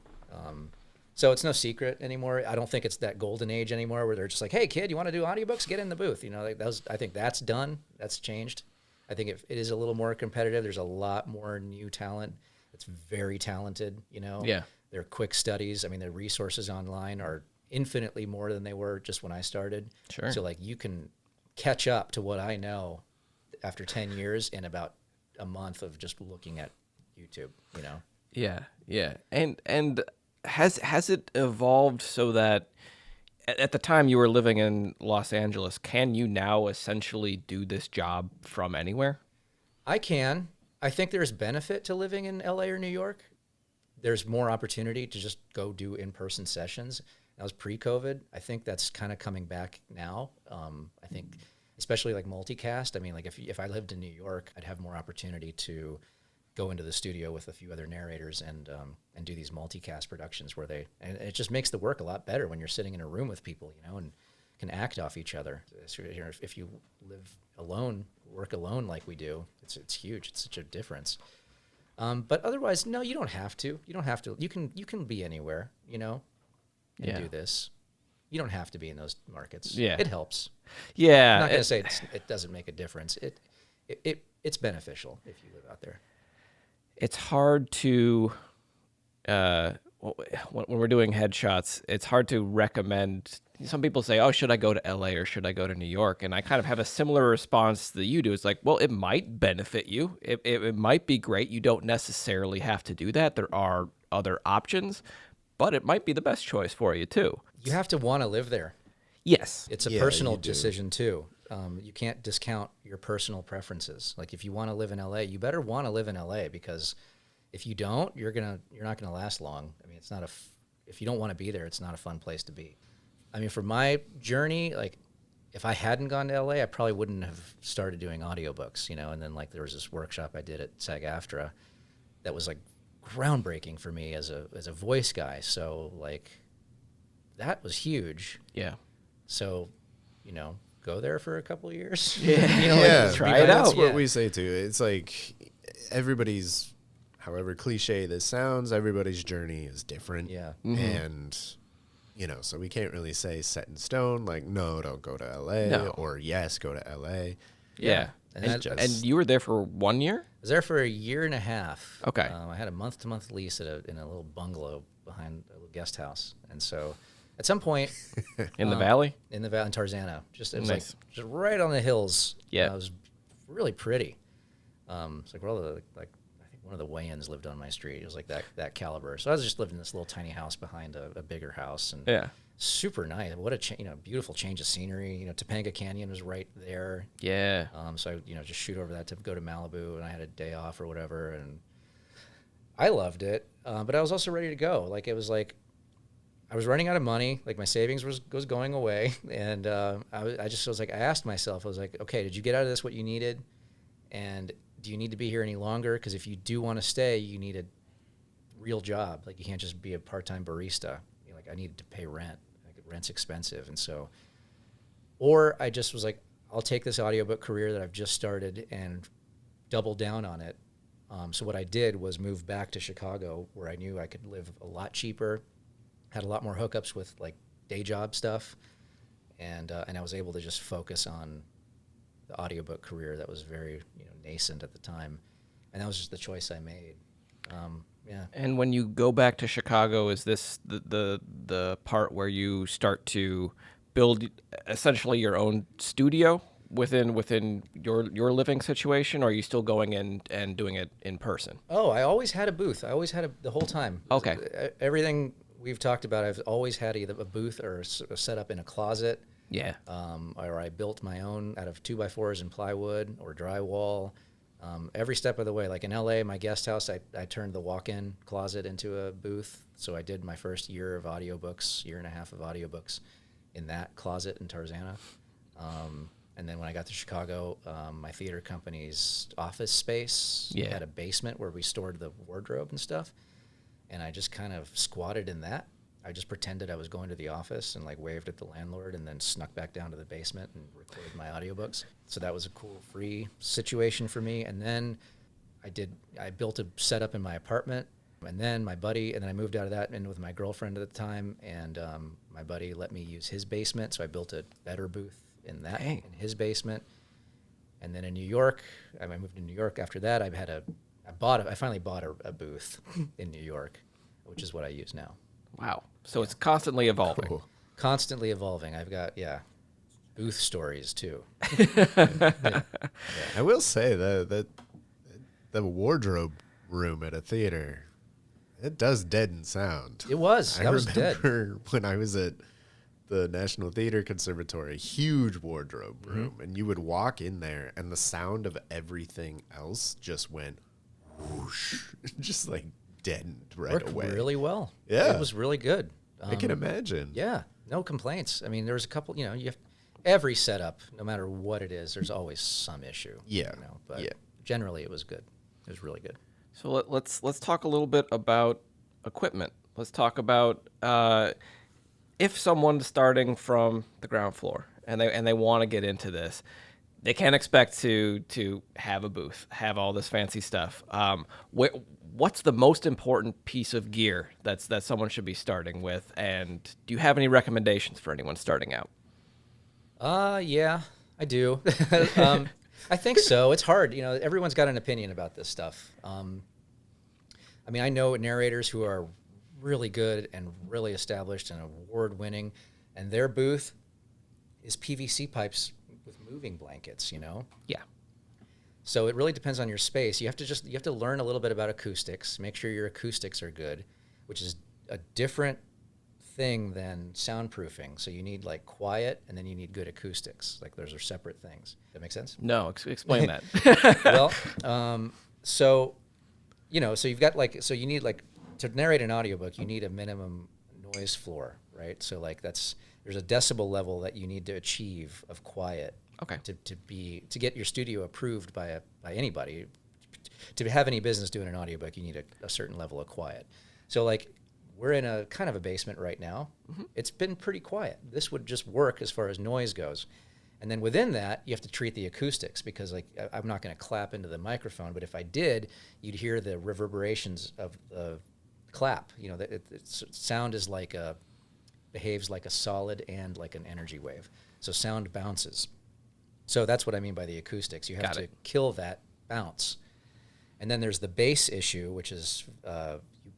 Speaker 3: So it's no secret anymore. I don't think it's that golden age anymore where they're just like, hey, kid, you want to do audiobooks? Get in the booth. You know, like I think that's done. That's changed. I think it is a little more competitive. There's a lot more new talent. It's very talented, you know.
Speaker 2: Yeah.
Speaker 3: They're quick studies. I mean, the resources online are infinitely more than they were just when I started.
Speaker 2: Sure.
Speaker 3: So, like, you can catch up to what I know after 10 years in about a month of just looking at YouTube, you know.
Speaker 2: Yeah, yeah. And has it evolved so that at the time you were living in Los Angeles, can you now essentially do this job from anywhere?
Speaker 3: I can. I think there's benefit to living in LA or New York. There's more opportunity to just go do in-person sessions. That was pre-COVID. I think that's kind of coming back now. I think especially like multicast. I mean, like if I lived in New York, I'd have more opportunity to go into the studio with a few other narrators and do these multicast productions and it just makes the work a lot better when you're sitting in a room with people, you know, and can act off each other. So, you know, if you live alone, work alone like we do, it's huge. It's such a difference. But otherwise, no, you don't have to. You don't have to. You can be anywhere, you know, and do this. You don't have to be in those markets.
Speaker 2: Yeah,
Speaker 3: it helps.
Speaker 2: Yeah,
Speaker 3: I'm not going to say it doesn't make a difference. It's beneficial if you live out there.
Speaker 2: It's hard to, when we're doing headshots, it's hard to recommend. Some people say, oh, should I go to LA or should I go to New York? And I kind of have a similar response that you do. It's like, well, it might benefit you. It might be great. You don't necessarily have to do that. There are other options, but it might be the best choice for you too.
Speaker 3: You have to want to live there.
Speaker 2: Yes.
Speaker 3: It's a personal decision too. You can't discount your personal preferences. Like if you want to live in LA, you better want to live in LA, because if you don't, you're not gonna last long. I mean, it's not if you don't want to be there, it's not a fun place to be. I mean, for my journey, like if I hadn't gone to LA, I probably wouldn't have started doing audiobooks, you know. And then like there was this workshop I did at SAG-AFTRA that was like groundbreaking for me as a voice guy. So like that was huge.
Speaker 2: Yeah.
Speaker 3: So, you know, go there for a couple of years.
Speaker 2: Yeah.
Speaker 3: You know,
Speaker 1: Yeah,
Speaker 2: try it
Speaker 1: that's
Speaker 2: out.
Speaker 1: what we say too. It's like everybody's, however cliche this sounds, everybody's journey is different.
Speaker 3: Yeah.
Speaker 2: Mm-hmm.
Speaker 1: And, you know, so we can't really say set in stone, like, no, don't go to LA,
Speaker 2: No.
Speaker 1: or yes, go to LA.
Speaker 2: Yeah. And you were there for 1 year?
Speaker 3: I was there for a year and a half.
Speaker 2: Okay.
Speaker 3: I had a month-to-month lease in a little bungalow behind a little guest house, and so at some point
Speaker 2: In the valley?
Speaker 3: in the valley in Tarzana, it was
Speaker 2: Nice.
Speaker 3: like just right on the hills.
Speaker 2: Yeah.
Speaker 3: It was really pretty. It's like I think one of the Wayans lived on my street. It was like that caliber. So I was just living in this little tiny house behind a bigger house, and
Speaker 2: Yeah.
Speaker 3: super nice. What a beautiful change of scenery. You know, Topanga Canyon was right there.
Speaker 2: Yeah.
Speaker 3: So I, just shoot over that to go to Malibu, and I had a day off or whatever, and I loved it. But I was also ready to go. Like it was like I was running out of money. Like my savings was going away, and I just was like, I asked myself, I was like, okay, did you get out of this what you needed, and do you need to be here any longer? Because if you do want to stay, you need a real job. Like you can't just be a part-time barista. Like I needed to pay rent. Like rent's expensive, and so, or I just was like, I'll take this audiobook career that I've just started and double down on it. So what I did was move back to Chicago, where I knew I could live a lot cheaper, had a lot more hookups with like day job stuff, and I was able to just focus on the audiobook career that was very nascent at the time, and that was just the choice I made. Yeah.
Speaker 2: And when you go back to Chicago, is this the part where you start to build essentially your own studio within your living situation, or are you still going in and doing it in person?
Speaker 3: Oh, I always had a booth. I always had the whole time.
Speaker 2: Okay.
Speaker 3: Everything we've talked about, I've always had either a booth or a setup in a closet.
Speaker 2: Yeah.
Speaker 3: Or I built my own out of 2x4s and plywood or drywall. Every step of the way. Like in LA, my guest house, I turned the walk-in closet into a booth. So I did my first year of audiobooks, year and a half of audiobooks in that closet in Tarzana. And then when I got to Chicago, my theater company's office space had a basement where we stored the wardrobe and stuff. And I just kind of squatted in that. I just pretended I was going to the office and like waved at the landlord and then snuck back down to the basement and recorded my audiobooks. So that was a cool free situation for me. And then I built a setup in my apartment, and then my buddy, and then I moved out of that in with my girlfriend at the time, and my buddy let me use his basement. So I built a better booth in that, in his basement. And then in New York, I moved to New York after that. I finally bought a booth in New York, which is what I use now.
Speaker 2: Wow. So it's constantly evolving.
Speaker 1: Cool.
Speaker 3: Constantly evolving. I've got, booth stories too.
Speaker 1: I will say that the wardrobe room at a theater, it does deaden sound.
Speaker 3: It was. That was dead.
Speaker 1: I remember when I was at the National Theater Conservatory, huge wardrobe room, and you would walk in there and the sound of everything else just went whoosh, just like deadened right
Speaker 3: Worked
Speaker 1: away.
Speaker 3: really well.
Speaker 1: Yeah.
Speaker 3: It was really good.
Speaker 1: I can imagine.
Speaker 3: Yeah, no complaints. I mean, there was a couple, every setup, no matter what it is, there's always some issue.
Speaker 1: Yeah.
Speaker 3: But generally it was good. It was really good.
Speaker 2: So let's talk a little bit about equipment. Let's talk about if someone's starting from the ground floor and they want to get into this, they can't expect to have a booth, have all this fancy stuff. What's the most important piece of gear that someone should be starting with? And do you have any recommendations for anyone starting out?
Speaker 3: Yeah, I do. I think so. It's hard. Everyone's got an opinion about this stuff. I know narrators who are really good and really established and award-winning, and their booth is PVC pipes with moving blankets,
Speaker 2: Yeah.
Speaker 3: So it really depends on your space. You have to learn a little bit about acoustics, make sure your acoustics are good, which is a different thing than soundproofing. So you need like quiet, and then you need good acoustics. Like those are separate things. That make sense?
Speaker 2: No, explain that.
Speaker 3: Well, so you've got so you need to narrate an audiobook, you need a minimum noise floor, right? So there's a decibel level that you need to achieve of quiet.
Speaker 2: Okay.
Speaker 3: To get your studio approved by anybody, to have any business doing an audiobook, you need a certain level of quiet. So we're in a kind of a basement right now. Mm-hmm. It's been pretty quiet. This would just work as far as noise goes. And then within that, you have to treat the acoustics, because I'm not going to clap into the microphone, but if I did, you'd hear the reverberations of the clap. Sound is behaves like a solid and like an energy wave. So sound bounces. So that's what I mean by the acoustics. You have to kill that bounce. And then there's the bass issue, which is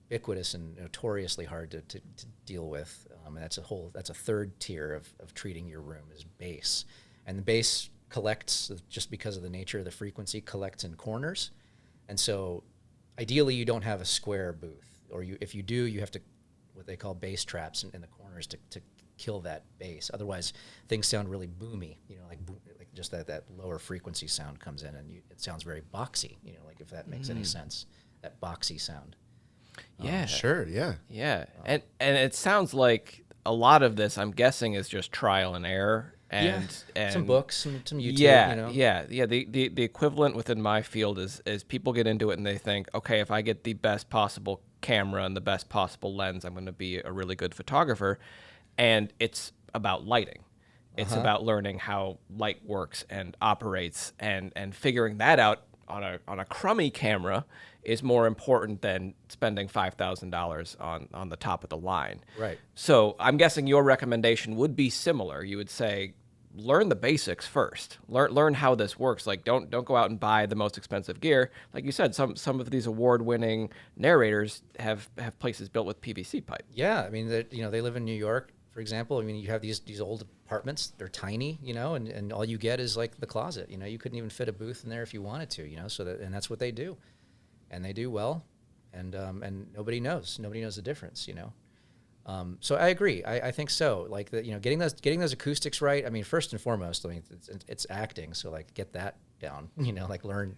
Speaker 3: ubiquitous and notoriously hard to deal with. And that's a third tier of treating your room is bass. And the bass collects, just because of the nature of the frequency, collects in corners. And so ideally you don't have a square booth, or if you do, you have to what they call bass traps in the corners to kill that bass. Otherwise things sound really boomy, just that lower frequency sound comes in, and it sounds very boxy, if that makes any sense, that boxy sound.
Speaker 2: Yeah.
Speaker 1: Sure, yeah.
Speaker 2: Yeah. And it sounds like a lot of this, I'm guessing, is just trial and error. And
Speaker 3: some books, some YouTube.
Speaker 2: Yeah. The equivalent within my field is people get into it and they think, okay, if I get the best possible camera and the best possible lens, I'm going to be a really good photographer. And it's about lighting. It's about learning how light works and operates, and figuring that out on a crummy camera is more important than spending $5,000 on the top of the line.
Speaker 3: Right.
Speaker 2: So I'm guessing your recommendation would be similar. You would say, learn the basics first. Learn how this works. Don't go out and buy the most expensive gear. Like you said, some of these award-winning narrators have places built with PVC pipe.
Speaker 3: Yeah, they live in New York. for example. I mean, you have these old apartments, they're tiny, and all you get is like the closet, you couldn't even fit a booth in there if you wanted to, and that's what they do, and they do well, and nobody knows the difference, So I agree. I think so. Like getting those acoustics right. I mean, first and foremost, I mean, it's acting. So like get that down, like learn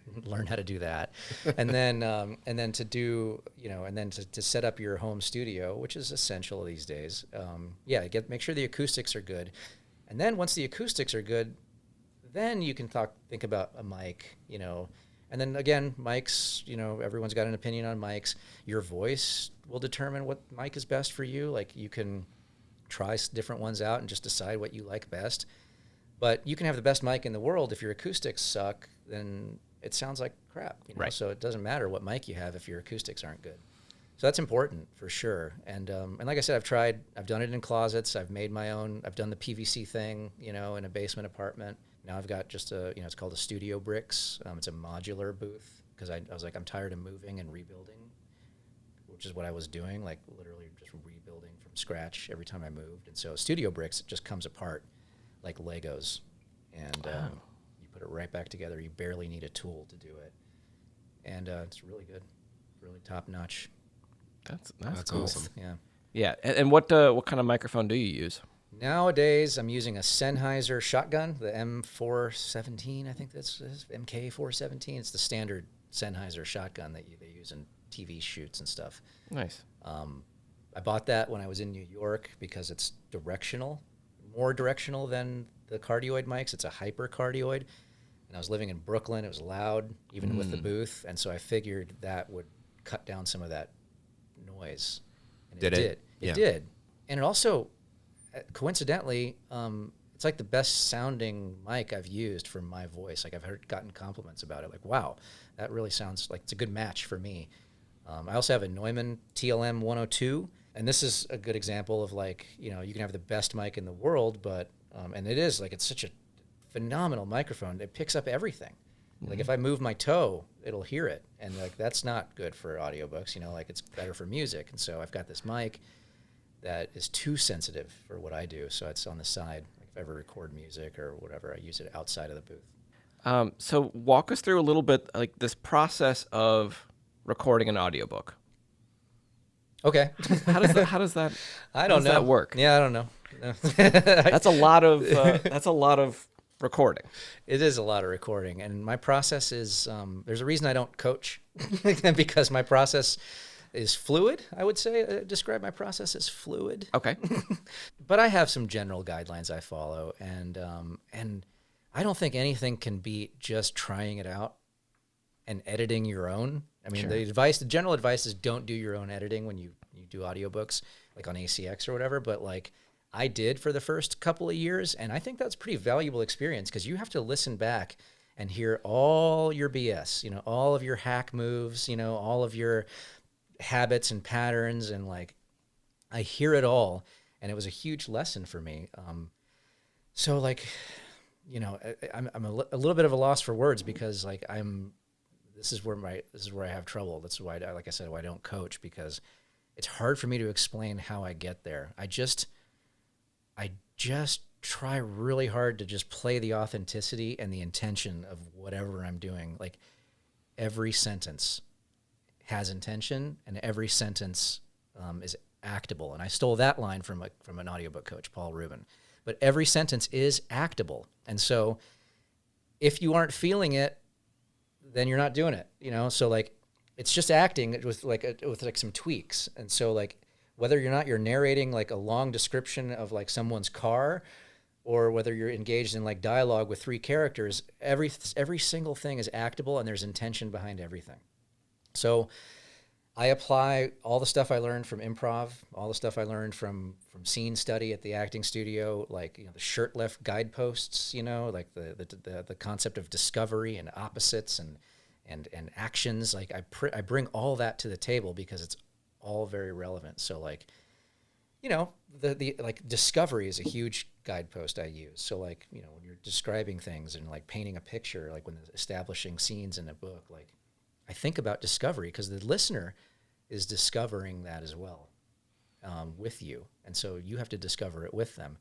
Speaker 3: how to do that. And then to do, and then to set up your home studio, which is essential these days. Make sure the acoustics are good. And then once the acoustics are good, then you can think about a mic, And then again, mics, everyone's got an opinion on mics. Your voice will determine what mic is best for you. Like you can try different ones out and just decide what you like best. But you can have the best mic in the world. If your acoustics suck, then it sounds like crap.
Speaker 1: Right.
Speaker 3: So it doesn't matter what mic you have if your acoustics aren't good. So that's important for sure. And like I said, I've done it in closets. I've made my own. I've done the PVC thing, in a basement apartment. Now I've got just it's called a Studio Bricks. It's a modular booth because I was like, I'm tired of moving and rebuilding, which is what I was doing, like literally just rebuilding from scratch every time I moved. And so Studio Bricks, it just comes apart like Legos, and you put it right back together. You barely need a tool to do it, and it's really good, really top notch.
Speaker 1: That's cool.
Speaker 2: awesome.
Speaker 3: Yeah.
Speaker 2: Yeah. And what kind of microphone do you use?
Speaker 3: Nowadays, I'm using a Sennheiser shotgun, the M417. I think that's MK417. It's the standard Sennheiser shotgun that they use in TV shoots and stuff.
Speaker 2: Nice.
Speaker 3: I bought that when I was in New York because it's more directional than the cardioid mics. It's a hypercardioid. And I was living in Brooklyn. It was loud, even with the booth. And so I figured that would cut down some of that noise. And it did. It did. And it also, coincidentally, it's like the best sounding mic I've used for my voice. Like I've gotten compliments about it. Like, wow, that really sounds like it's a good match for me. I also have a Neumann TLM 102, and this is a good example of like, you can have the best mic in the world, but, and it is like, it's such a phenomenal microphone. It picks up everything. Mm-hmm. Like if I move my toe, it'll hear it. And like, that's not good for audiobooks, like it's better for music. And so I've got this mic that is too sensitive for what I do. So it's on the side. Like if I ever record music or whatever, I use it outside of the booth.
Speaker 2: So walk us through a little bit like this process of recording an audiobook.
Speaker 3: Okay.
Speaker 2: How does that
Speaker 3: I don't know.
Speaker 2: That work?
Speaker 3: Yeah, I don't know.
Speaker 2: That's a lot of recording.
Speaker 3: It is a lot of recording, and my process is there's a reason I don't coach because my process is fluid. I would say describe my process as fluid.
Speaker 2: Okay.
Speaker 3: But I have some general guidelines I follow, and I don't think anything can beat just trying it out and editing your own. I mean,
Speaker 2: Sure.
Speaker 3: the general advice is don't do your own editing when you do audiobooks, like on ACX or whatever. But like I did for the first couple of years, and I think that's a pretty valuable experience because you have to listen back and hear all your BS, all of your hack moves, all of your habits and patterns, and like I hear it all, and it was a huge lesson for me. So like, I'm a little bit of a loss for words because like this is where I have trouble. That's why, like I said, why I don't coach, because it's hard for me to explain how I get there. I just try really hard to just play the authenticity and the intention of whatever I'm doing. Like every sentence has intention, and every sentence is actable. And I stole that line from an audiobook coach, Paul Rubin. But every sentence is actable. And so if you aren't feeling it, then you're not doing it, So like, it's just acting with some tweaks. And so like, whether you're narrating like a long description of like someone's car, or whether you're engaged in like dialogue with 3 characters, every single thing is actable, and there's intention behind everything. So I apply all the stuff I learned from improv, all the stuff I learned from scene study at the acting studio, like the shirt left guideposts, like the concept of discovery and opposites and actions. Like I bring all that to the table because it's all very relevant. So like, the like discovery is a huge guidepost I use. So like, when you're describing things and like painting a picture, like when establishing scenes in a book, like I think about discovery because the listener is discovering that as well. with you. And so you have to discover it with them.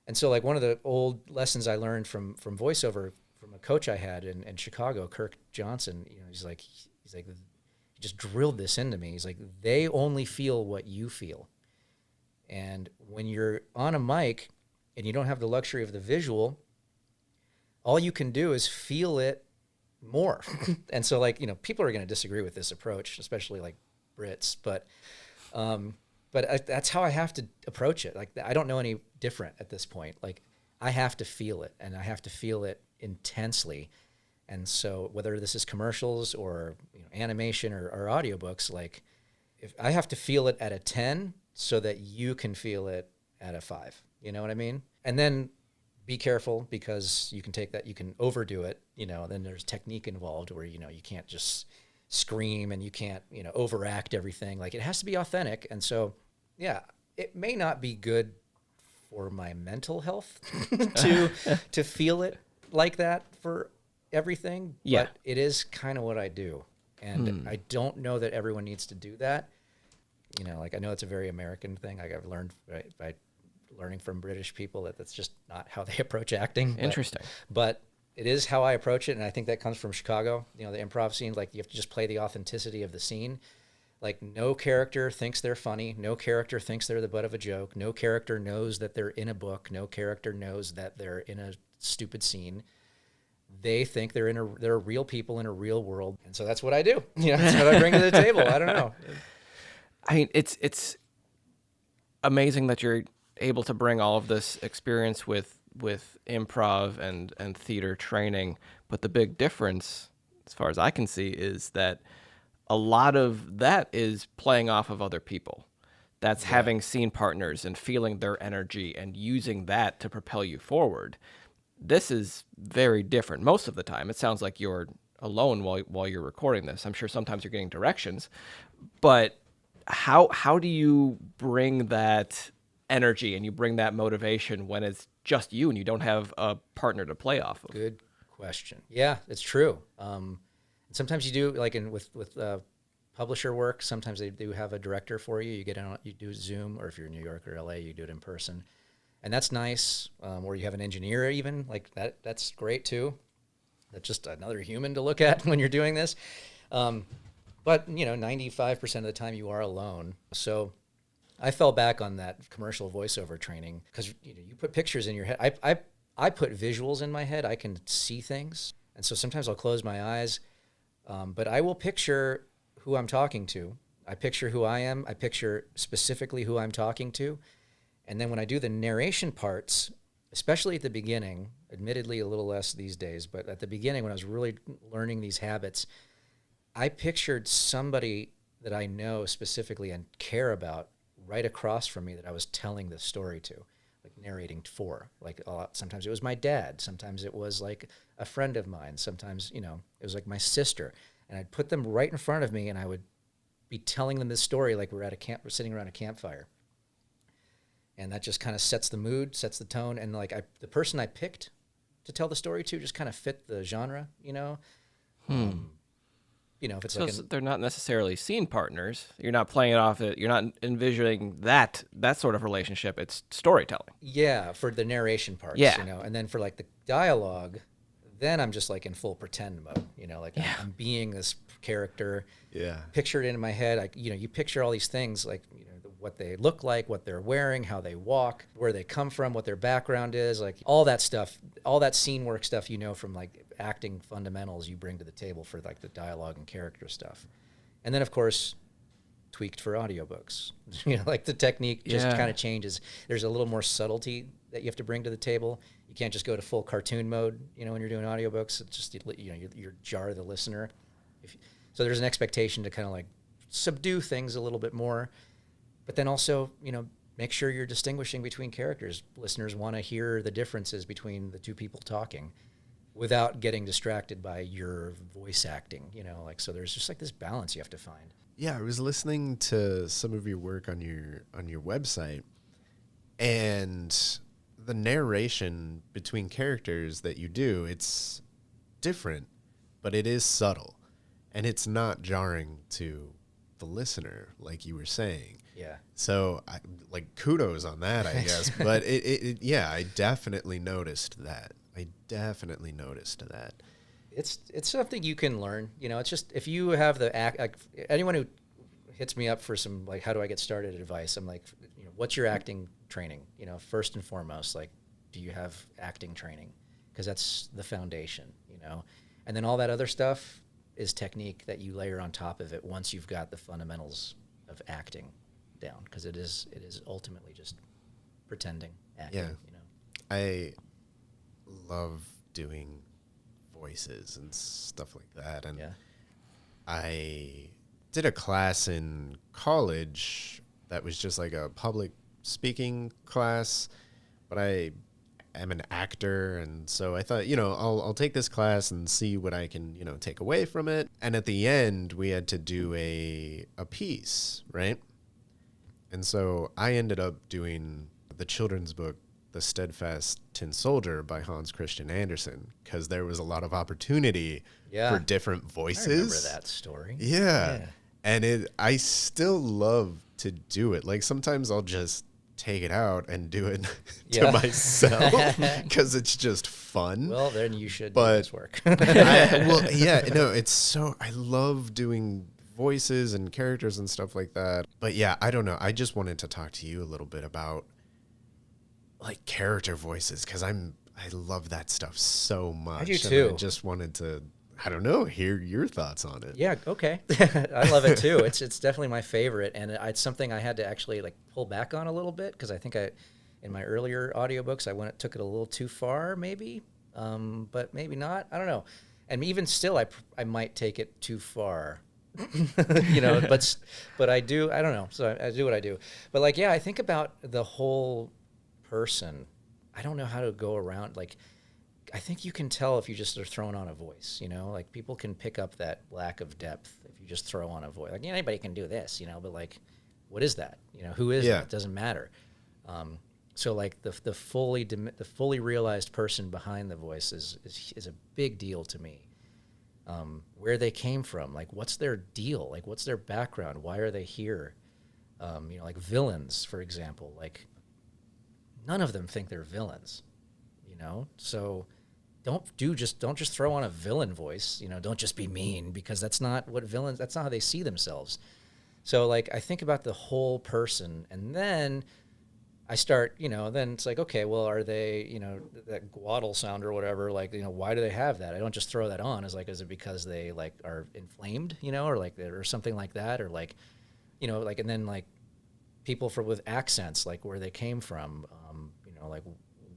Speaker 3: And so like one of the old lessons I learned from voiceover from a coach I had in Chicago, Kirk Johnson, he's like, he just drilled this into me. He's like, they only feel what you feel. And when you're on a mic and you don't have the luxury of the visual, all you can do is feel it more. And so like, people are going to disagree with this approach, especially like Brits, but that's how I have to approach it. Like, I don't know any different at this point. Like, I have to feel it, and I have to feel it intensely. And so whether this is commercials or animation or audiobooks, like, if I have to feel it at a 10 so that you can feel it at a 5. You know what I mean? And then be careful, because you can overdo it. Then there's technique involved where, you can't just scream and you can't, overact everything. Like, it has to be authentic. And so, yeah, it may not be good for my mental health to feel it like that for everything.
Speaker 2: Yeah.
Speaker 3: But it is kind of what I do. And I don't know that everyone needs to do that. Like, I know it's a very American thing. Like, I've learned by learning from British people that that's just not how they approach acting.
Speaker 2: Interesting.
Speaker 3: But it is how I approach it, and I think that comes from Chicago. The improv scene, like, you have to just play the authenticity of the scene. Like, no character thinks they're funny. No character thinks they're the butt of a joke. No character knows that they're in a book. No character knows that they're in a stupid scene. They think they're real people in a real world, and so that's what I do. That's what I bring to the table. I don't know.
Speaker 2: I mean, it's amazing that you're able to bring all of this experience with improv and theater training, but the big difference, as far as I can see, is that a lot of that is playing off of other people. That's having scene partners and feeling their energy and using that to propel you forward. This is very different. Most of the time, it sounds like you're alone while you're recording this. I'm sure sometimes you're getting directions, but how do you bring that energy and you bring that motivation when it's just you and you don't have a partner to play off of?
Speaker 3: Good question. Yeah, it's true. Sometimes you do, like with publisher work, sometimes they do have a director for you. You get in, you do Zoom, or if you're in New York or LA, you do it in person. And that's nice. Or you have an engineer even, like that's great too. That's just another human to look at when you're doing this. But 95% of the time you are alone. So I fell back on that commercial voiceover training because you put pictures in your head. I put visuals in my head. I can see things. And so sometimes I'll close my eyes, but I will picture who I'm talking to. I picture who I am. I picture specifically who I'm talking to. And then when I do the narration parts, especially at the beginning, admittedly a little less these days, but at the beginning when I was really learning these habits, I pictured somebody that I know specifically and care about right across from me that I was telling the story to, like narrating for. Like sometimes it was my dad, sometimes it was like a friend of mine, sometimes, it was like my sister. And I'd put them right in front of me and I would be telling them this story like we're sitting around a campfire. And that just kind of sets the mood, sets the tone. And like the person I picked to tell the story to just kind of fit the genre, if it's
Speaker 2: So
Speaker 3: like
Speaker 2: they're not necessarily scene partners. You're not playing it off. You're not envisioning that sort of relationship. It's storytelling.
Speaker 3: yeah, for the narration parts,
Speaker 2: Yeah.
Speaker 3: and then for like the dialogue, then I'm just like in full pretend mode, I'm being this character, pictured in my head. You picture all these things, like, what they look like, what they're wearing, how they walk, where they come from, what their background is, like all that stuff, all that scene work stuff, from like acting fundamentals you bring to the table for like the dialogue and character stuff. And then of course, tweaked for audiobooks, like the technique just kind of changes. There's a little more subtlety that you have to bring to the table. You can't just go to full cartoon mode, when you're doing audiobooks. It's just, you jar the listener. So there's an expectation to kind of like subdue things a little bit more. But then also, make sure you're distinguishing between characters. Listeners want to hear the differences between the two people talking without getting distracted by your voice acting, so there's just like this balance you have to find.
Speaker 1: Yeah, I was listening to some of your work on your website, and the narration between characters that you do, it's different, but it is subtle, and it's not jarring to the listener, like you were saying.
Speaker 3: Yeah.
Speaker 1: So, kudos on that, I guess. But yeah, I definitely noticed that.
Speaker 3: It's something you can learn. It's just, if you have the act, like anyone who hits me up for some, like, how do I get started advice? I'm like, what's your acting training? First and foremost, like, do you have acting training? Because that's the foundation, and then all that other stuff is technique that you layer on top of it once you've got the fundamentals of acting down, because it is ultimately just pretending acting.
Speaker 1: Yeah. I love doing voices and stuff like that, and I did a class in college that was just like a public speaking class, but I am an actor, and so I thought, I'll take this class and see what I can, take away from it. And at the end, we had to do a piece, right? And so I ended up doing the children's book, The Steadfast Tin Soldier by Hans Christian Andersen, because there was a lot of opportunity for different voices.
Speaker 3: I remember that story.
Speaker 1: Yeah. And I still love to do it. Like, sometimes I'll just take it out and do it to myself because it's just fun.
Speaker 3: Well, then you should do this work.
Speaker 1: It's so, I love doing voices and characters and stuff like that. But yeah, I don't know. I just wanted to talk to you a little bit about like character voices, because I love that stuff so much.
Speaker 3: I do too.
Speaker 1: And I just wanted to, I don't know, hear your thoughts on it.
Speaker 3: Yeah, okay. I love it too. It's definitely my favorite, and it's something I had to actually like pull back on a little bit, because I think in my earlier audiobooks I took it a little too far, maybe, but maybe not. I don't know. And even still, I might take it too far. But I do. I don't know. So I do what I do. But like, I think about the whole person. I don't know how to go around. Like, I think you can tell if you just are throwing on a voice. Like people can pick up that lack of depth if you just throw on a voice. Like, anybody can do this, but like, what is that? Who is that? It doesn't matter. So like the fully realized person behind the voice is a big deal to me. Where they came from, like what's their deal, like what's their background, why are they here? Like villains, for example, like none of them think they're villains, so don't just throw on a villain voice, don't just be mean, because that's not how they see themselves. So like I think about the whole person, and then I start, then it's like, okay, well, are they, that glottal sound or whatever, like, why do they have that? I don't just throw that on. Is it because they like are inflamed, or like, or something like that, or like, like, and then like people with accents, like where they came from, like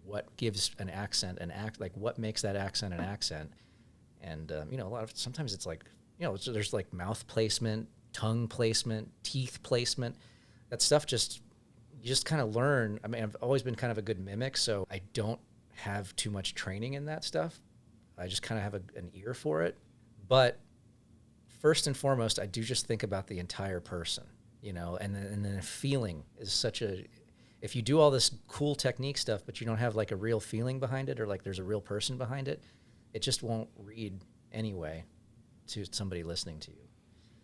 Speaker 3: what gives an accent an act, like what makes that accent an accent. And, sometimes it's like, there's like mouth placement, tongue placement, teeth placement, that stuff you just kind of learn. I mean, I've always been kind of a good mimic, so I don't have too much training in that stuff. I just kind of have an ear for it. But first and foremost, I do just think about the entire person, and then feeling is such if you do all this cool technique stuff, but you don't have like a real feeling behind it, or like there's a real person behind it, it just won't read anyway to somebody listening to you.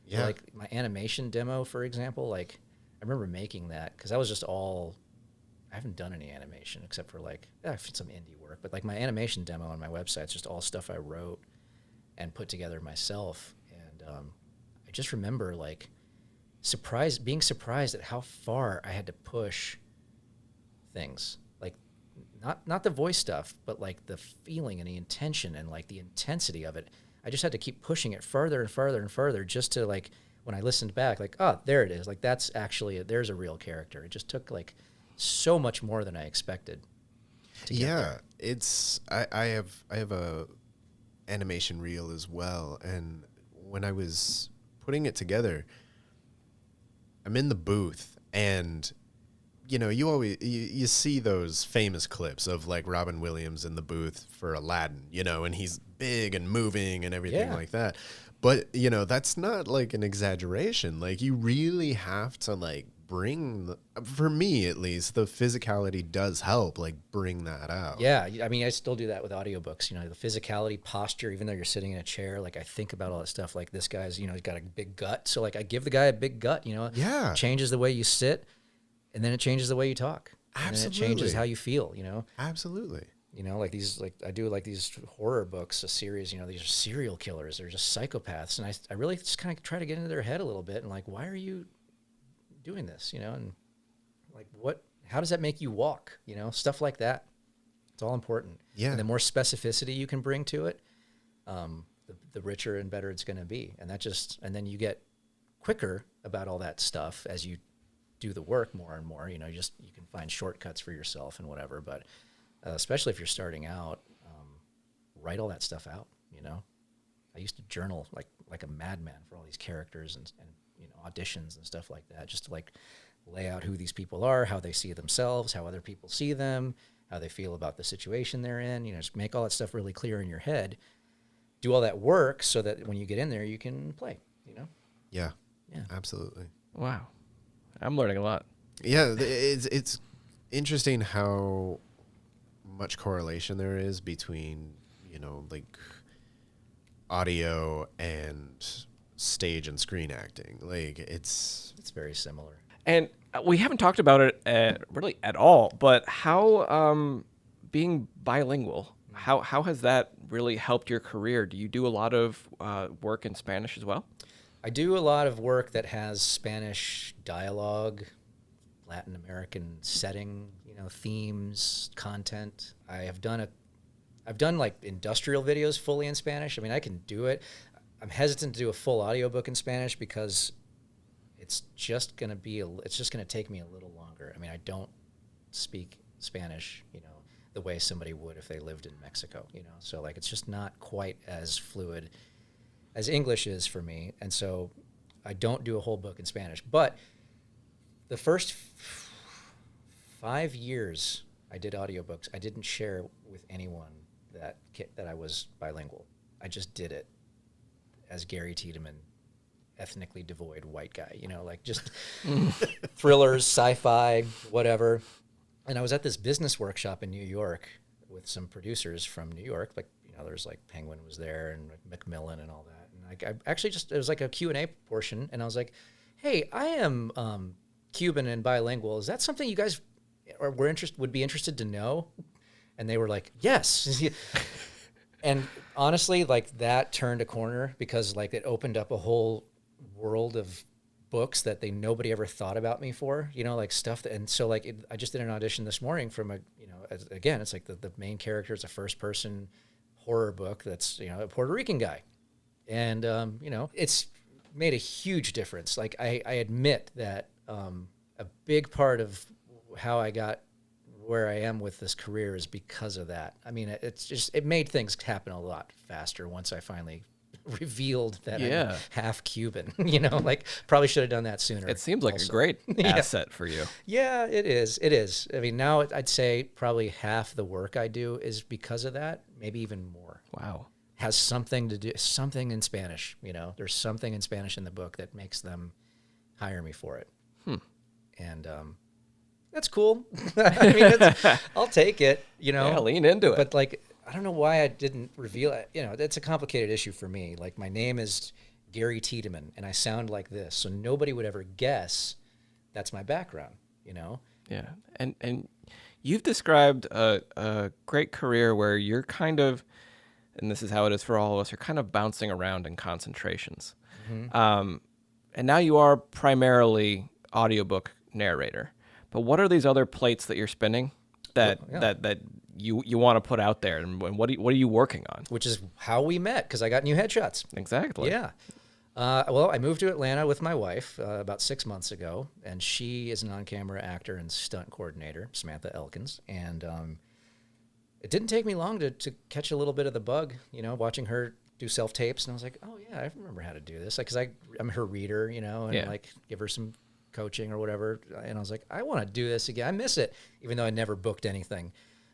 Speaker 3: Yeah. So like my animation demo, for example, like, I remember making that because I was just I haven't done any animation except for like some indie work, but like my animation demo on my website is just all stuff I wrote and put together myself. And I just remember like being surprised at how far I had to push things, like not the voice stuff, but like the feeling and the intention and like the intensity of it. I just had to keep pushing it further and further and further just to like, when I listened back, like, oh, there it is. Like, that's actually, there's a real character. It just took, like, so much more than I expected to get there.
Speaker 1: It's, I have a animation reel as well, and when I was putting it together, I'm in the booth, and, you always, you see those famous clips of, like, Robin Williams in the booth for Aladdin, and he's big and moving and everything like that. But, that's not like an exaggeration. Like, you really have to like for me at least, the physicality does help like bring that out.
Speaker 3: Yeah, I mean, I still do that with audiobooks. You know, the physicality, posture, even though you're sitting in a chair, like I think about all that stuff. Like this guy's, you know, he's got a big gut. So like I give the guy a big gut, you know.
Speaker 1: Yeah.
Speaker 3: It changes the way you sit, and then it changes the way you talk.
Speaker 1: Absolutely.
Speaker 3: And then it changes how you feel, you know.
Speaker 1: Absolutely.
Speaker 3: You know, like I do like these horror books, a series, you know, these are serial killers. They're just psychopaths. And I really just kind of try to get into their head a little bit and like, why are you doing this, you know? And like, how does that make you walk? You know, stuff like that. It's all important.
Speaker 1: Yeah.
Speaker 3: And the more specificity you can bring to it, the richer and better it's going to be. And and then you get quicker about all that stuff as you do the work more and more. You know, you can find shortcuts for yourself and whatever. But especially if you're starting out, write all that stuff out. You know, I used to journal like a madman for all these characters and you know, auditions and stuff like that, just to like lay out who these people are, how they see themselves, how other people see them, how they feel about the situation they're in. You know, just make all that stuff really clear in your head. Do all that work so that when you get in there, you can play. You know.
Speaker 1: Yeah.
Speaker 3: Yeah.
Speaker 1: Absolutely.
Speaker 2: Wow. I'm learning a lot.
Speaker 1: Yeah, it's interesting how much correlation there is between, you know, like audio and stage and screen acting. Like it's
Speaker 3: very similar.
Speaker 2: And we haven't talked about it really at all, but how being bilingual, how has that really helped your career? Do you do a lot of work in Spanish as well?
Speaker 3: I do a lot of work that has Spanish dialogue, Latin American setting, you know, themes, content. I've done like industrial videos fully in Spanish. I mean, I can do it. I'm hesitant to do a full audiobook in Spanish because it's just going to take me a little longer. I mean, I don't speak Spanish, you know, the way somebody would if they lived in Mexico, you know. So like it's just not quite as fluid as English is for me. And so I don't do a whole book in Spanish. But the first 5 years I did audiobooks, I didn't share with anyone that I was bilingual. I just did it as Gary Tiedemann, ethnically devoid white guy, you know, like just thrillers, sci-fi, whatever. And I was at this business workshop in New York with some producers from New York, like, you know, there's like Penguin was there and Macmillan and all that. And I actually it was like a Q&A portion, and I was like, hey, I am Cuban and bilingual. Is that something you guys would be interested to know? And they were like, yes. And honestly, like that turned a corner because like it opened up a whole world of books that nobody ever thought about me for, you know, like stuff that, and so like I just did an audition this morning from again, it's like the main character is a first person horror book that's, you know, a Puerto Rican guy. And, you know, it's made a huge difference. Like I admit that a big part of how I got where I am with this career is because of that. I mean, it made things happen a lot faster once I finally revealed that I'm half Cuban, you know, like probably should have done that sooner.
Speaker 2: It seems like a great asset for you.
Speaker 3: Yeah, it is. It is. I mean, now I'd say probably half the work I do is because of that, maybe even more.
Speaker 2: Wow.
Speaker 3: Has something to do, something in Spanish, you know, there's something in Spanish in the book that makes them hire me for it. And, that's cool. I mean, I'll take it, you know.
Speaker 2: Yeah, lean into it.
Speaker 3: But like, I don't know why I didn't reveal it. You know, that's a complicated issue for me. Like my name is Gary Tiedemann and I sound like this. So nobody would ever guess that's my background, you know?
Speaker 2: Yeah. And you've described a great career where you're kind of, and this is how it is for all of us, you're kind of bouncing around in concentrations. Mm-hmm. And now you are primarily audiobook narrator. But what are these other plates that you're spinning that you want to put out there, and what are you working on?
Speaker 3: Which is how we met, because I got new headshots.
Speaker 2: Exactly.
Speaker 3: Yeah. Well, I moved to Atlanta with my wife about 6 months ago, and she is an on-camera actor and stunt coordinator, Samantha Elkins, and it didn't take me long to catch a little bit of the bug, you know, watching her do self-tapes, and I was like, oh yeah, I remember how to do this, like, because I'm her reader, you know, and like give her some coaching or whatever, and I was like, I want to do this again. I miss it, even though I never booked anything.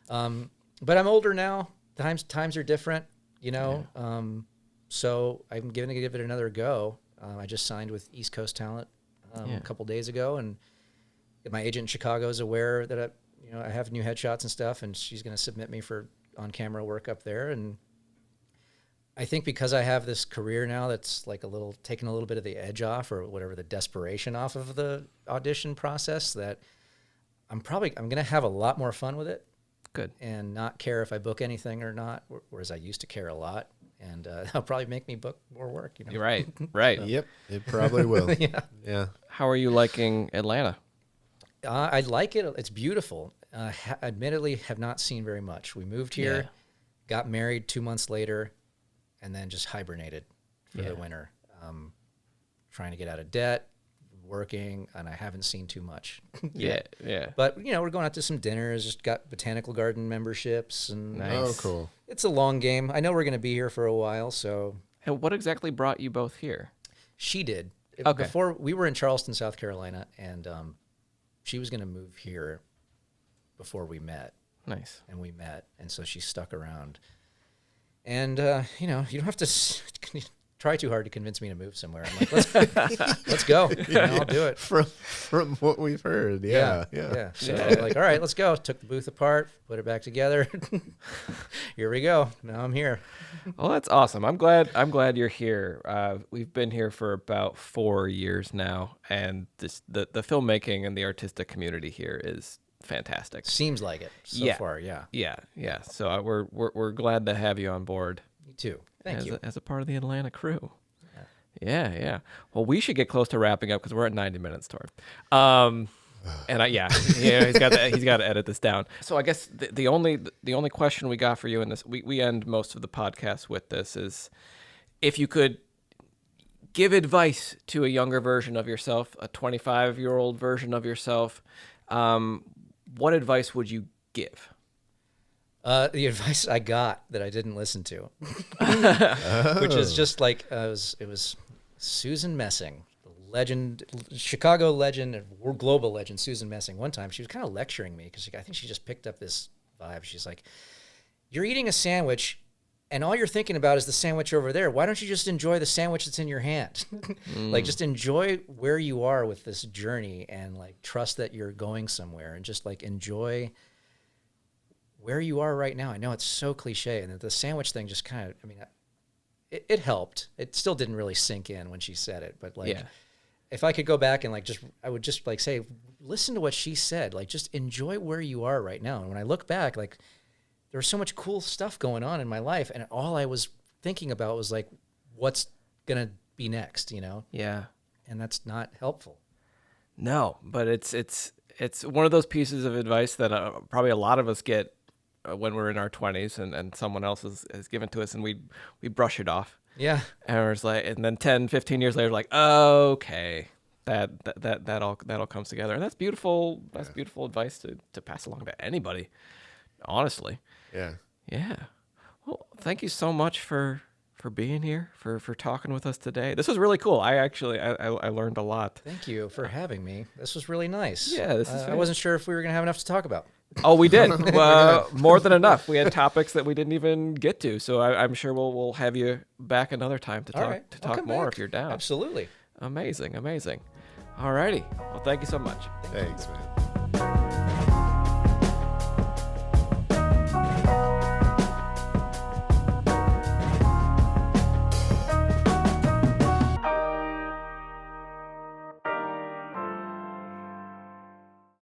Speaker 3: But I'm older now. Times are different, you know. Yeah. So I'm going to give it another go. I just signed with East Coast Talent a couple days ago, and my agent in Chicago is aware that I have new headshots and stuff, and she's going to submit me for on-camera work up there. And I think because I have this career now that's like taking a little bit of the edge off, or whatever, the desperation off of the audition process, that I'm going to have a lot more fun with it.
Speaker 2: Good.
Speaker 3: And not care if I book anything or not, whereas I used to care a lot. And that'll probably make me book more work.
Speaker 2: You're right. Right.
Speaker 1: So. Yep. It probably will.
Speaker 3: Yeah.
Speaker 2: How are you liking Atlanta?
Speaker 3: I like it. It's beautiful. Admittedly, have not seen very much. We moved here, got married 2 months later, and then just hibernated for the winter, trying to get out of debt, working, and I haven't seen too much yet.
Speaker 2: Yeah.
Speaker 3: But, we're going out to some dinners, just got botanical garden memberships. And
Speaker 2: Nice.
Speaker 1: Oh, cool.
Speaker 3: It's a long game. I know we're going to be here for a while, so.
Speaker 2: And what exactly brought you both here?
Speaker 3: She did.
Speaker 2: Okay.
Speaker 3: Before, we were in Charleston, South Carolina, and she was going to move here before we met.
Speaker 2: Nice.
Speaker 3: And we met, and so she stuck around. And, you don't have to try too hard to convince me to move somewhere. I'm like, let's go. I'll do it.
Speaker 1: From what we've heard, yeah.
Speaker 3: So like, all right, let's go. Took the booth apart, put it back together. Here we go. Now I'm here.
Speaker 2: Well, that's awesome. I'm glad you're here. We've been here for about 4 years now, and the filmmaking and the artistic community here is fantastic.
Speaker 3: Seems like it so far. Yeah.
Speaker 2: Yeah. So we're glad to have you on board.
Speaker 3: Me too. Thank you.
Speaker 2: As a part of the Atlanta crew. Yeah. Well, we should get close to wrapping up because we're at 90 minutes, Torn. And he's got to edit this down. So I guess the only question we got for you in this, we end most of the podcast with this, is if you could give advice to a younger version of yourself, a 25-year-old version of yourself, what advice would you give?
Speaker 3: The advice I got that I didn't listen to, which is just like, it was Susan Messing, the legend, Chicago legend, and global legend, Susan Messing. One time she was kind of lecturing me because I think she just picked up this vibe. She's like, you're eating a sandwich and all you're thinking about is the sandwich over there. Why don't you just enjoy the sandwich that's in your hand? Like, just enjoy where you are with this journey, and like trust that you're going somewhere, and just like enjoy where you are right now. I know it's so cliche, and the sandwich thing just kind of, it helped. It still didn't really sink in when she said it, but like, if I could go back and like, I would just like say, listen to what she said, like just enjoy where you are right now. And when I look back, like there was so much cool stuff going on in my life, and all I was thinking about was like, what's going to be next,
Speaker 2: Yeah.
Speaker 3: And that's not helpful.
Speaker 2: No, but it's one of those pieces of advice that probably a lot of us get when we're in our 20s, and someone else has given to us, and we brush it off.
Speaker 3: Yeah.
Speaker 2: And it's like, and then 10, 15 years later, like, oh, okay, that all comes together. And that's beautiful. That's beautiful advice to pass along to anybody, honestly. Yeah. Well, thank you so much for being here, for talking with us today. This was really cool. I learned a lot.
Speaker 3: Thank you for having me. This was really nice.
Speaker 2: Yeah,
Speaker 3: I wasn't sure if we were going to have enough to talk about.
Speaker 2: Oh, we did. More than enough. We had topics that we didn't even get to, so I'm sure we'll have you back another time to talk more if you're down.
Speaker 3: Absolutely.
Speaker 2: Amazing. All righty. Well, thank you so much.
Speaker 1: Thanks, man.